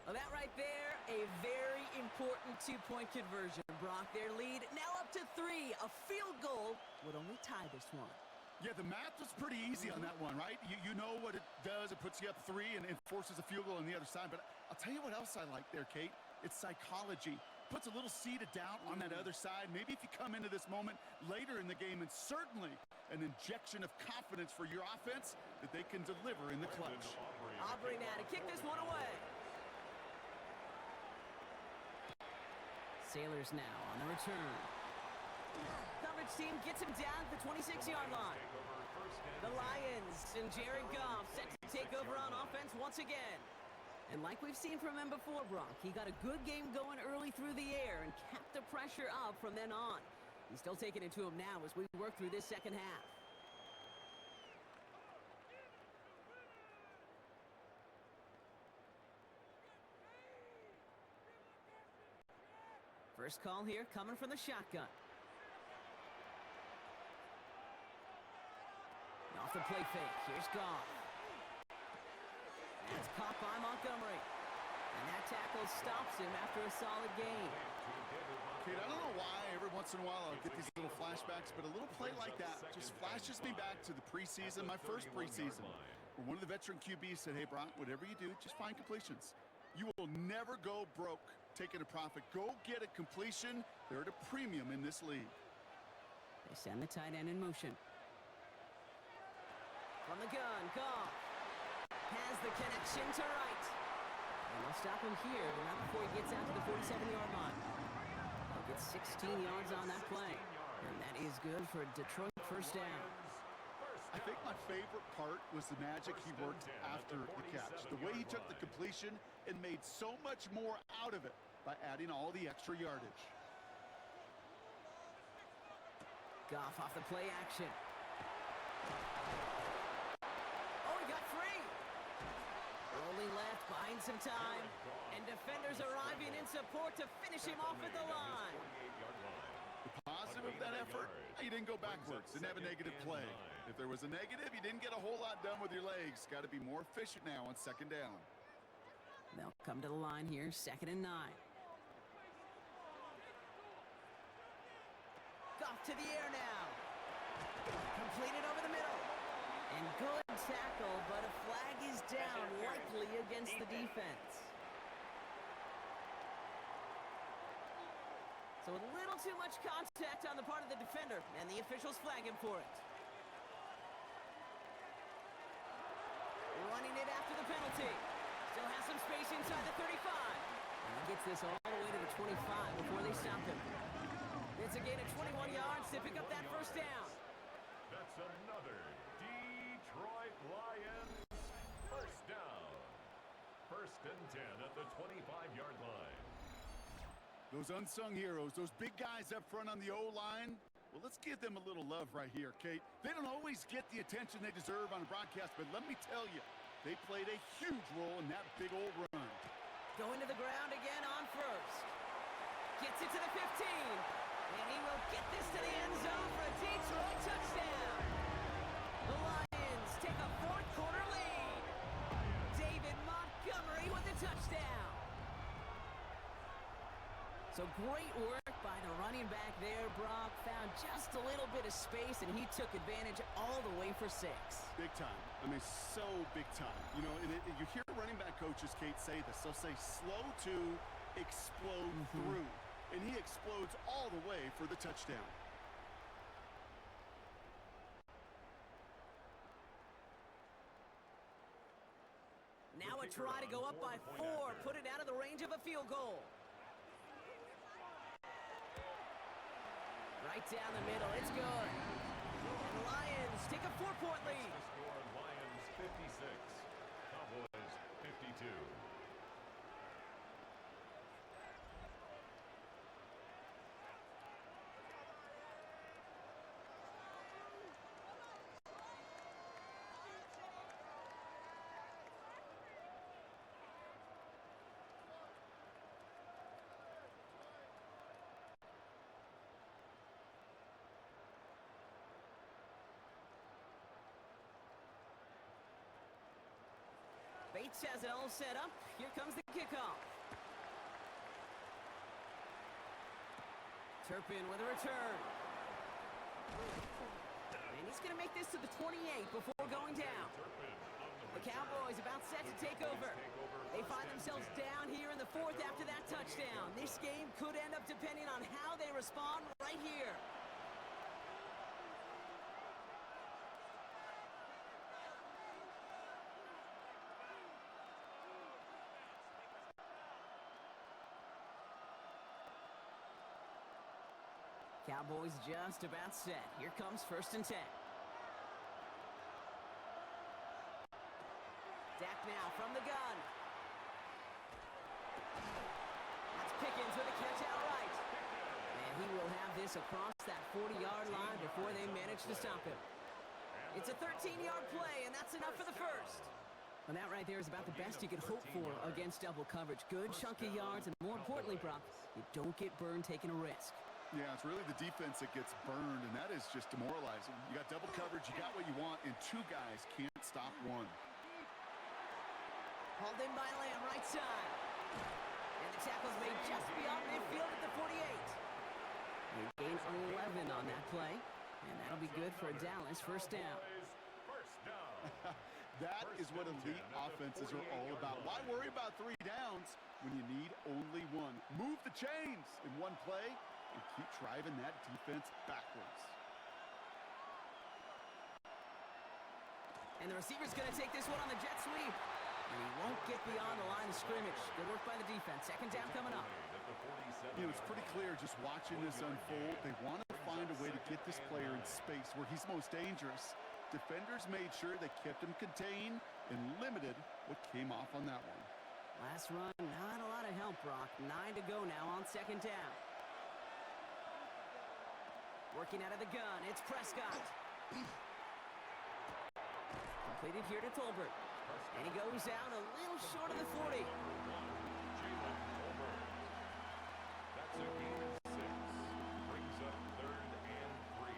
Well, that right there, a very important 2-point conversion. Brock, their lead now up to 3. A field goal would only tie this one. Yeah, the math was pretty easy on that one, right? You know what it does. It puts you up 3 and it forces a field goal on the other side. But I'll tell you what else I like there, Kate. It's psychology. Puts a little seed of doubt on that other side. Maybe if you come into this moment later in the game, and certainly an injection of confidence for your offense that they can deliver in the clutch. Aubrey now to kick this one away. Sailors now on the return. Coverage team gets him down at the 26-yard line. The Lions and Jared Goff set to take over on offense once again. And like we've seen from him before, Brock, he got a good game going early through the air and kept the pressure up from then on. He's still taking it to him now as we work through this second half. First call here coming from the shotgun. Off the play fake. Here's Goff. That's caught by Montgomery. And that tackle stops him after a solid gain. Kate, I don't know why every once in a while I'll get these little flashbacks, but a little play like that just flashes me back to the preseason, my first preseason, where one of the veteran QBs said, hey, Brock, whatever you do, just find completions. You will never go broke taking a profit. Go get a completion. They're at a premium in this league. They send the tight end in motion. From the gun, Goff has the connection to right. And they'll stop him here, but not before he gets out to the 47-yard line. He'll get 16 yards on that play. And that is good for a Detroit first down. I think my favorite part was the magic he worked after the catch. The way he took the completion and made so much more out of it by adding all the extra yardage. Goff off the play action. Oh, he got free. Rolling left, buying some time. And defenders arriving in support to finish him off at the line. The positive of that effort, he didn't go backwards, didn't have a negative play. If there was a negative, you didn't get a whole lot done with your legs. Got to be more efficient now on second down. They'll come to the line here, 2nd and 9. Off to the air now. Completed over the middle. And good tackle, but a flag is down, likely against the defense. So a little too much contact on the part of the defender, and the officials flag him for it. Running it after the penalty. Still has some space inside the 35. And he gets this all the way to the 25 before they stop him. It's a gain of 21 yards to pick up that first down. That's another Detroit Lions first down. 1st and 10 at the 25-yard line. Those unsung heroes, those big guys up front on the O-line, well, let's give them a little love right here, Kate. They don't always get the attention they deserve on a broadcast, but let me tell you, they played a huge role in that big old run. Going to the ground again on first. Gets it to the 15. And he will get this to the end zone for a Detroit touchdown. The Lions take a 4th quarter lead. David Montgomery with the touchdown. So great work by the running back there, Brock. Found just a little bit of space, and he took advantage all the way for 6. Big time. I mean, so big time. You know, and you hear running back coaches, Kate, say this. They'll say slow to explode through. And he explodes all the way for the touchdown. Now a try to go up by 4, put it out of the range of a field goal. Right down the middle, it's good. And the Lions take a 4-point lead. The score, Lions 56, Cowboys 52. Bates has it all set up. Here comes the kickoff. Turpin with a return. And he's going to make this to the 28 before going down. The Cowboys about set to take over. They find themselves down here in the 4th after that touchdown. This game could end up depending on how they respond right here. Cowboys just about set. Here comes 1st and 10. Dak now from the gun. That's Pickens with a catch outright. And he will have this across that 40-yard line before they manage to stop him. It's a 13-yard play, and that's enough for the first. And that right there is about the best you could hope for against double coverage. Good chunky yards, and more importantly, Brock, you don't get burned taking a risk. Yeah, it's really the defense that gets burned, and that is just demoralizing. You got double coverage, you got what you want, and 2 guys can't stop one. Hauled in by Lamb, right side. And the tackle's made just beyond midfield at the 48. They gain 11 on that play, and that'll be good for a Dallas first down. That is what elite offenses are all about. Why worry about 3 downs when you need only 1? Move the chains in one play and keep driving that defense backwards. And the receiver's going to take this one on the jet sweep. And he won't get beyond the line of scrimmage. Good work by the defense. 2nd down coming up. You know, it's pretty clear just watching this unfold. They want to find a way to get this player in space where he's most dangerous. Defenders made sure they kept him contained and limited what came off on that one. Last run, not a lot of help, Brock. 9 to go now on 2nd down. Working out of the gun, it's Prescott. Completed here to Tolbert. And he goes out a little short of the 40. Jalen Tolbert. That's a gain of 6. Brings up 3rd and 3.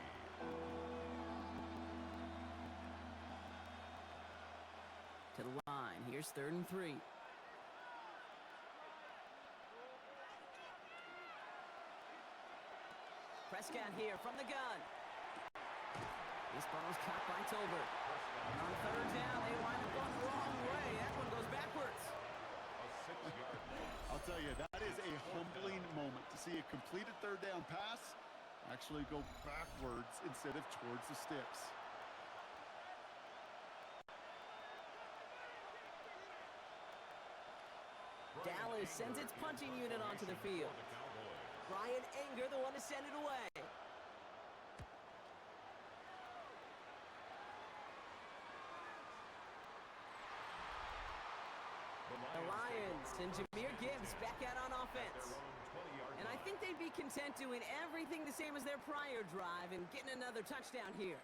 To the line. Here's 3rd and 3. Prescott here from the gun. This ball's caught by Tolbert. And on 3rd down, they wind up going the wrong way. That one goes backwards. A 6-yard loss. I'll tell you, that is a humbling moment to see a completed 3rd down pass actually go backwards instead of towards the sticks. Dallas sends its punching unit onto the field. For the Cowboys. Brian Anger, the one to send it away. The Lions and Jahmyr Gibbs back out on offense. Their own 20-yard And I line. think they'd be content doing everything the same as their prior drive and getting another touchdown here.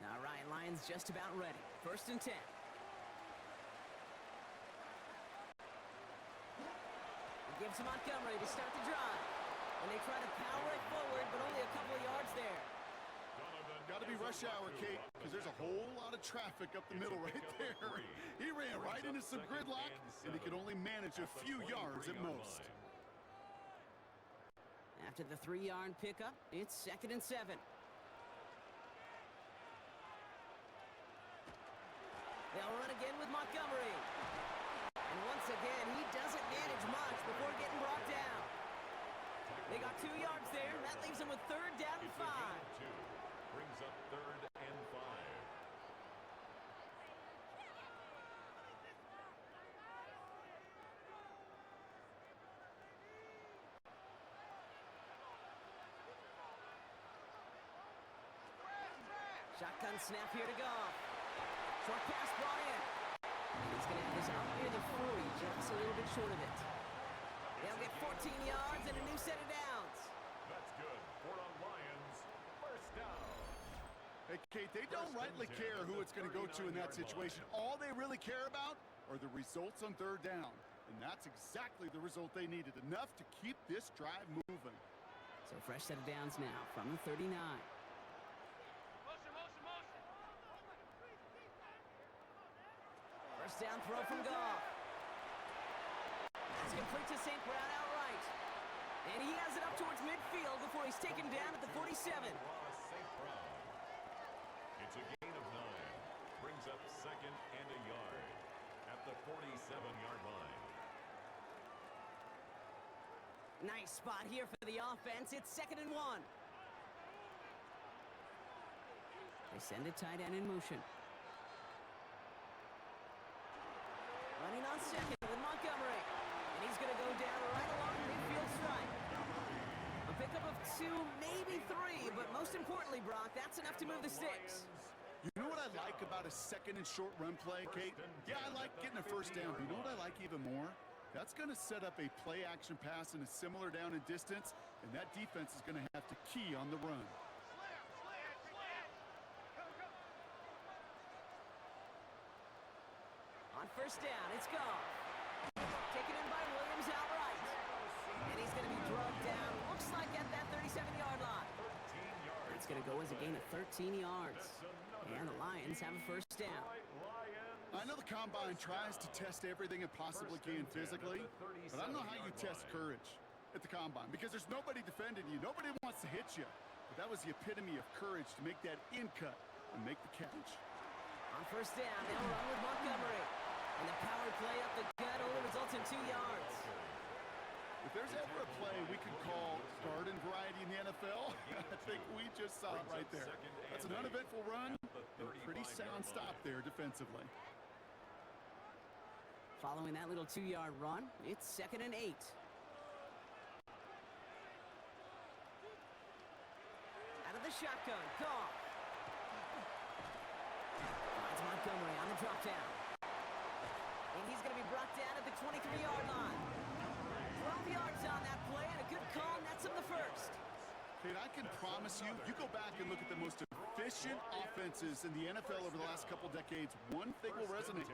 All right, Lions just about ready. 1st and 10. Gives to Montgomery to start the drive. And they try to power it forward, but only a couple of yards there. Got to be rush hour, Kate, because there's a whole lot of traffic up the middle right there. He ran right into some gridlock, and he could only manage a few yards at most. After the 3-yard pickup, it's 2nd and 7. They'll run again with Montgomery. And once again, he doesn't manage much before getting brought down. They got 2 yards there, and that leaves them with 3rd down and 5. Brings up 3rd and 5. Shotgun snap here to Goff. Short pass brought in. And he's going to have this out near the 40, just a little bit short of it. They'll get 14 yards and a new set of downs. That's good. For the Lions, 1st down. Hey, Kate, they don't rightly care who it's going to go to in that situation. All they really care about are the results on 3rd down. And that's exactly the result they needed, enough to keep this drive moving. So fresh set of downs now from the 39. First down throw from Goff. That's complete to St. Brown outright. And he has it up towards midfield before he's taken down at the 47. Ross St. Brown. It's a gain of 9. Brings up 2nd and a yard at the 47-yard line. Nice spot here for the offense. It's 2nd and 1. They send a tight end in motion. Running on 2nd with Montgomery. And he's going to go down right along the midfield stripe. A pickup of 2, maybe 3, but most importantly, Brock, that's enough to move the sticks. You know what I like about a 2nd and short run play, Kate? Yeah, I like getting a 1st down, but you know what I like even more? That's going to set up a play-action pass in a similar down and distance, and that defense is going to have to key on the run. On 1st down, it's Goff. Taken in by Williams outright. And he's going to be drugged down, looks like at that 37-yard line. 13 yards. It's going to go as a gain of 13 yards. And the Lions have a 1st down. I know the Combine tries to test everything it possibly can physically, but I don't know how you test courage at the Combine, because there's nobody defending you. Nobody wants to hit you. But that was the epitome of courage to make that in cut and make the catch. On 1st down, they'll run with Montgomery. And the power play up the gut only results in 2 yards. If there's ever a play we could call garden variety in the NFL, I think we just saw it right there. That's an uneventful run and a pretty sound stop there defensively. Following that little 2-yard run, it's 2nd and 8. Out of the shotgun, Goff. Finds Montgomery on the drop down. And he's going to be brought down at the 23-yard line. 12 yards on that play, and a good call nets him the first. Kate, I can promise you, you go back and look at the most efficient offenses in the NFL over the last couple decades, one thing will resonate.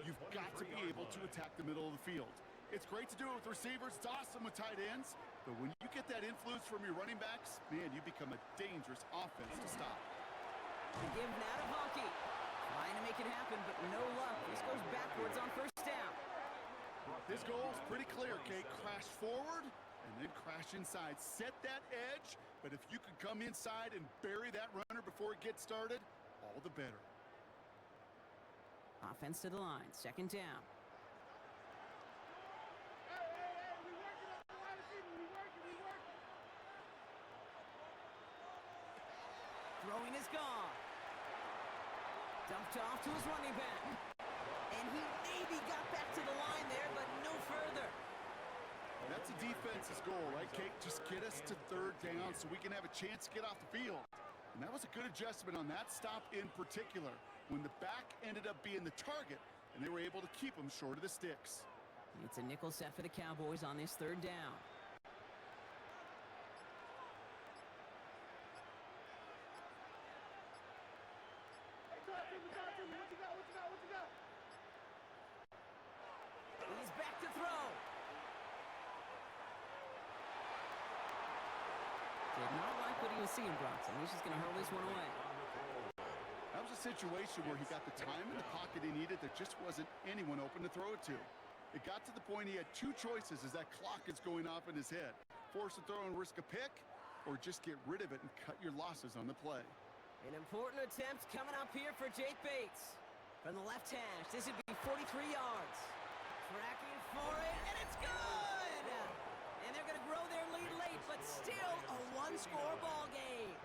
You've got to be able to attack the middle of the field. It's great to do it with receivers. It's awesome with tight ends. But when you get that influence from your running backs, man, you become a dangerous offense to stop. They give now to Honky. Trying to make it happen, but no luck. This goes backwards on first down. His goal is pretty clear, Kate. Crash forward and then crash inside. Set that edge, but if you can come inside and bury that runner before it gets started, all the better. Offense to the line. Second down. Throwing is gone. Dumped off to his running back. And he maybe got back to the line there, but no further. That's a defense's goal, right, Kate? Just get us to third down so we can have a chance to get off the field. And that was a good adjustment on that stop in particular, when the back ended up being the target, and they were able to keep him short of the sticks. It's a nickel set for the Cowboys on this third down. He's back to throw. Did not like what he was seeing, Bronson. He's just going to hurl this one away. That was a situation where he got the time in the pocket he needed. There just wasn't anyone open to throw it to. It got to the point he had two choices as that clock is going off in his head. Force a throw and risk a pick, or just get rid of it and cut your losses on the play. An important attempt coming up here for Jake Bates. From the left hash, this would be 43 yards. Tracking for it, and it's good! And they're going to grow their lead late, but still a one-score ball game.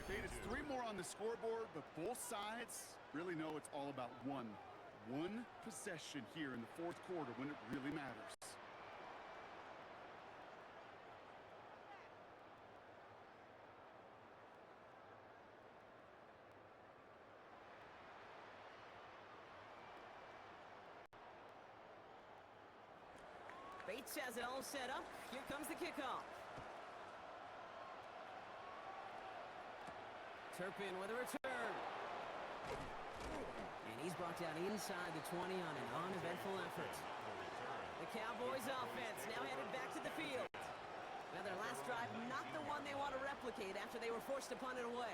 Kate, it's 3 more on the scoreboard, but both sides really know it's all about one possession here in the fourth quarter when it really matters. Bates has it all set up. Here comes the kickoff. Turpin with a return. And he's brought down inside the 20 on an uneventful effort. The Cowboys offense now headed back to the field. Now their last drive, not the one they want to replicate after they were forced to punt it away.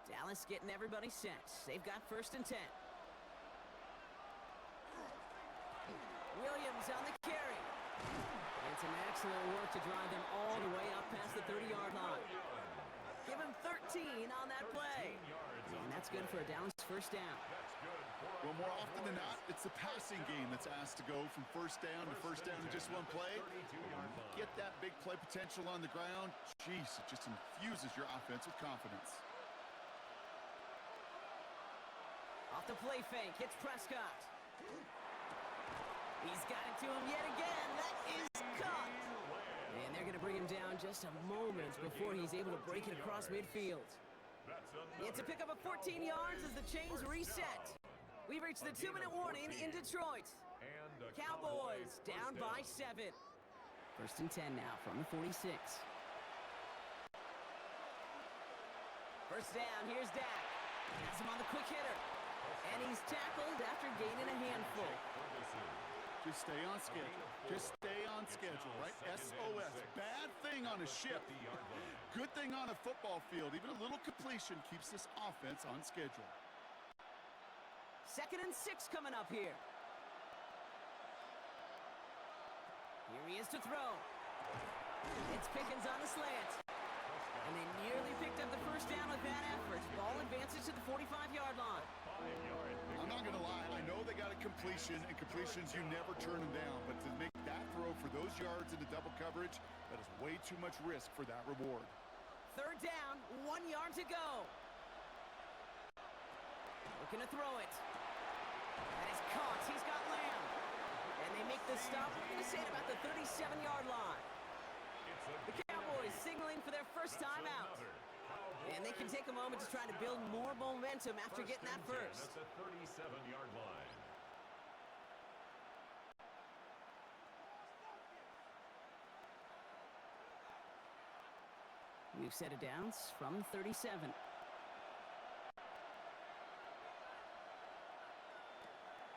Dallas getting everybody set. They've got first and 10. Williams on the carry. And some excellent work to drive them all the way up past the 30-yard line. Give him 13 on that play. And that's good for a Dallas first down. Well, more often than not, it's the passing game that's asked to go from first down in just one play. Get that big play potential on the ground. Jeez, it just infuses your offense with confidence. Off the play fake, hits Prescott. He's got it to him yet again. That is caught. And they're going to bring him down just a moment before he's able to break it across midfield. It's a pickup of 14 yards as the chains reset. We've reached the 2-minute warning in Detroit. Cowboys down by 7. First and 10 now from the 46. First down, here's Dak. Has him on the quick hitter. And he's tackled after gaining a handful. Just stay on schedule. Just stay on schedule, right? SOS. Bad thing on a ship. Good thing on a football field. Even a little completion keeps this offense on schedule. 2nd and 6 coming up here. Here he is to throw. It's Pickens on the slant. And they nearly picked up the first down with that effort. Ball advances to the 45-yard line. I'm not going to lie. I know they got a completion, and completions, you never turn them down. But to make that throw for those yards into double coverage, that is way too much risk for that reward. 3rd down, 1 yard to go. Looking to throw it. That is caught. He's got Lamb. And they make the stop. We're going to say it about the 37-yard line. The Cowboys signaling for their first time out. And they can take a moment to try to build more momentum after getting that first. At the 37-yard line. We've set it down from 37.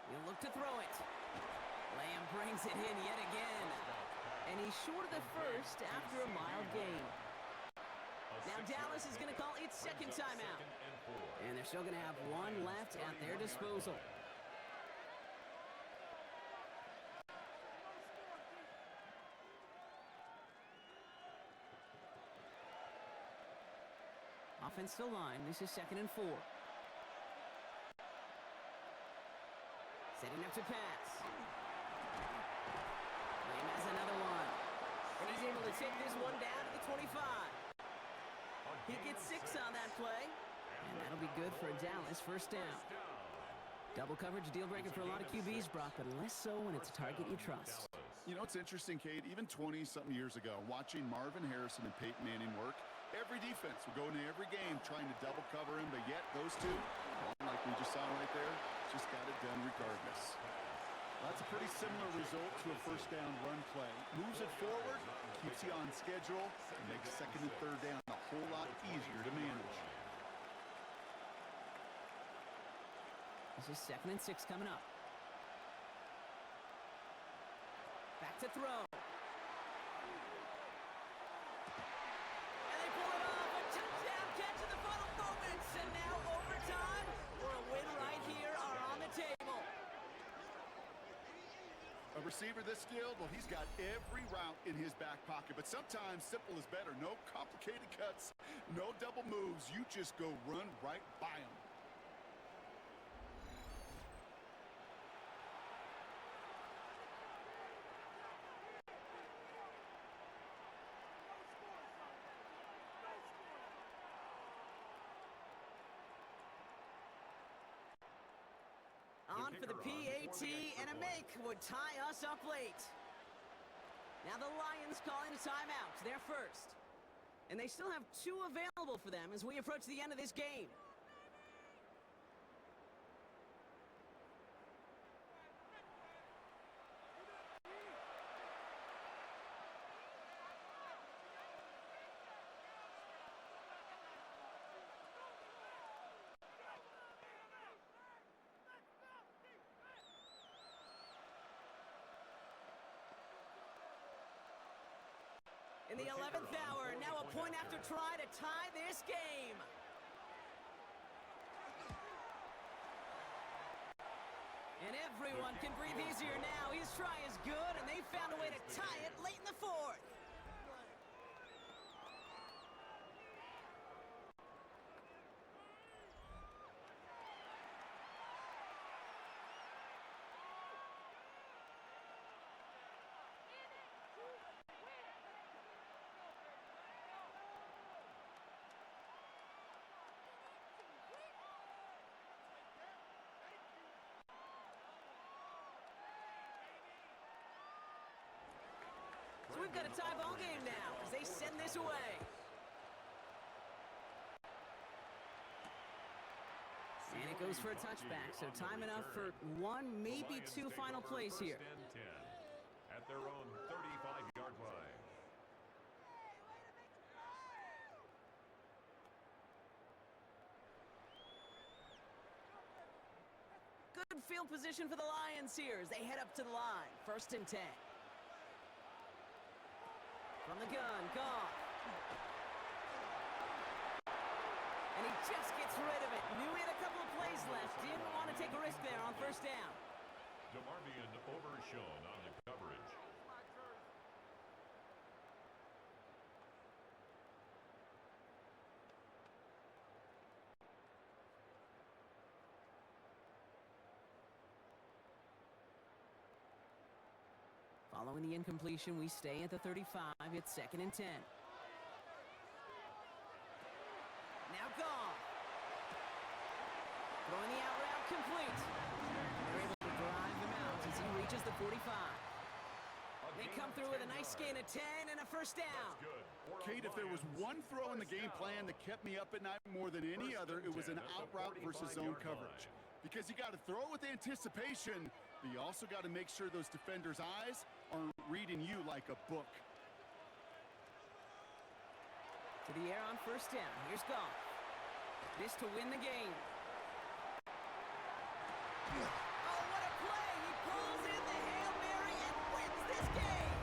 He'll look to throw it. Lamb brings it in yet again. And he's short of the first after a mild gain. Now Dallas is going to call its second timeout. And they're still going to have one left at their disposal. Offensive line, this is 2nd and 4. Setting up to pass. Lamb has another one. And he's able to take this one down to the 25. He gets 6 on that play. And that'll be good for a Dallas first down. Double coverage, deal breaker for a lot of QBs, Brock, but less so when it's a target you trust. You know, it's interesting, Kate, even 20-something years ago, watching Marvin Harrison and Peyton Manning work, every defense would go into every game trying to double cover him, but yet those two, like we just saw right there, just got it done regardless. That's a pretty similar result to a first down run play. Moves it forward, keeps you on schedule, and makes 2nd and 3rd down a whole lot easier to manage. This is 2nd and 6 coming up. Back to throw. And they pull it off. A touchdown catch in the final moments. And now overtime or a win right here are on the table. A receiver this skilled, well, he's got every route in his back pocket. But sometimes simple is better. No complicated cuts, no double moves. You just go run right by him. On for the PAT, and a make would tie us up late. Now the Lions calling a timeout, their first. And they still have 2 available for them as we approach the end of this game. In the 11th hour, now a point after try to tie this game. And everyone can breathe easier now. His try is good, and they found a way to tie it late in the 4th. So we've got a tie ball game now as they send this away. And it goes for a touchback, so time enough for 1, maybe 2 final plays here. First and 10 at their own 35-yard line. Good field position for the Lions here as they head up to the line. 1st and 10. From the gun, Goff. And he just gets rid of it. Knew he had a couple of plays left. Didn't want to take a risk there on 1st down. DeMarvion overshown on the coverage. Following the incompletion, we stay at the 35. It's 2nd and 10. Now Goff. Throwing the out route complete. They're able reaches the 45. They come through with a nice gain of 10 and a first down. Kate, if there was one throw in the game plan that kept me up at night more than any other, it was an out route versus zone coverage. Because you got to throw with anticipation, but you also got to make sure those defenders' eyes aren't reading you like a book. To the air on first down. Here's Goff. This to win the game. Oh, what a play! He pulls in the Hail Mary and wins this game!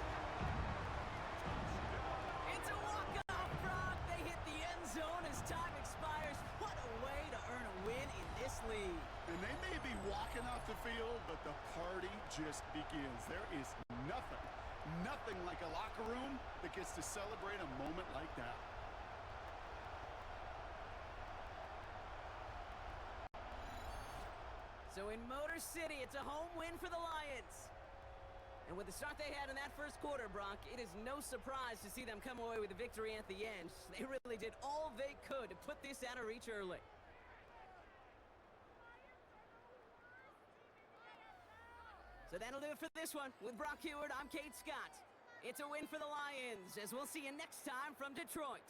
It's a walk-off, Brock. They hit the end zone as time expires. What a way to earn a win in this league. And they may be walking off the field, but the party just begins. There is nothing like a locker room that gets to celebrate a moment like that. So in Motor City, it's a home win for the Lions. And with the start they had in that first quarter, Brock, it is no surprise to see them come away with a victory at the end. They really did all they could to put this out of reach early. So that'll do it for this one. With Brock Heward, I'm Kate Scott. It's a win for the Lions, as we'll see you next time from Detroit.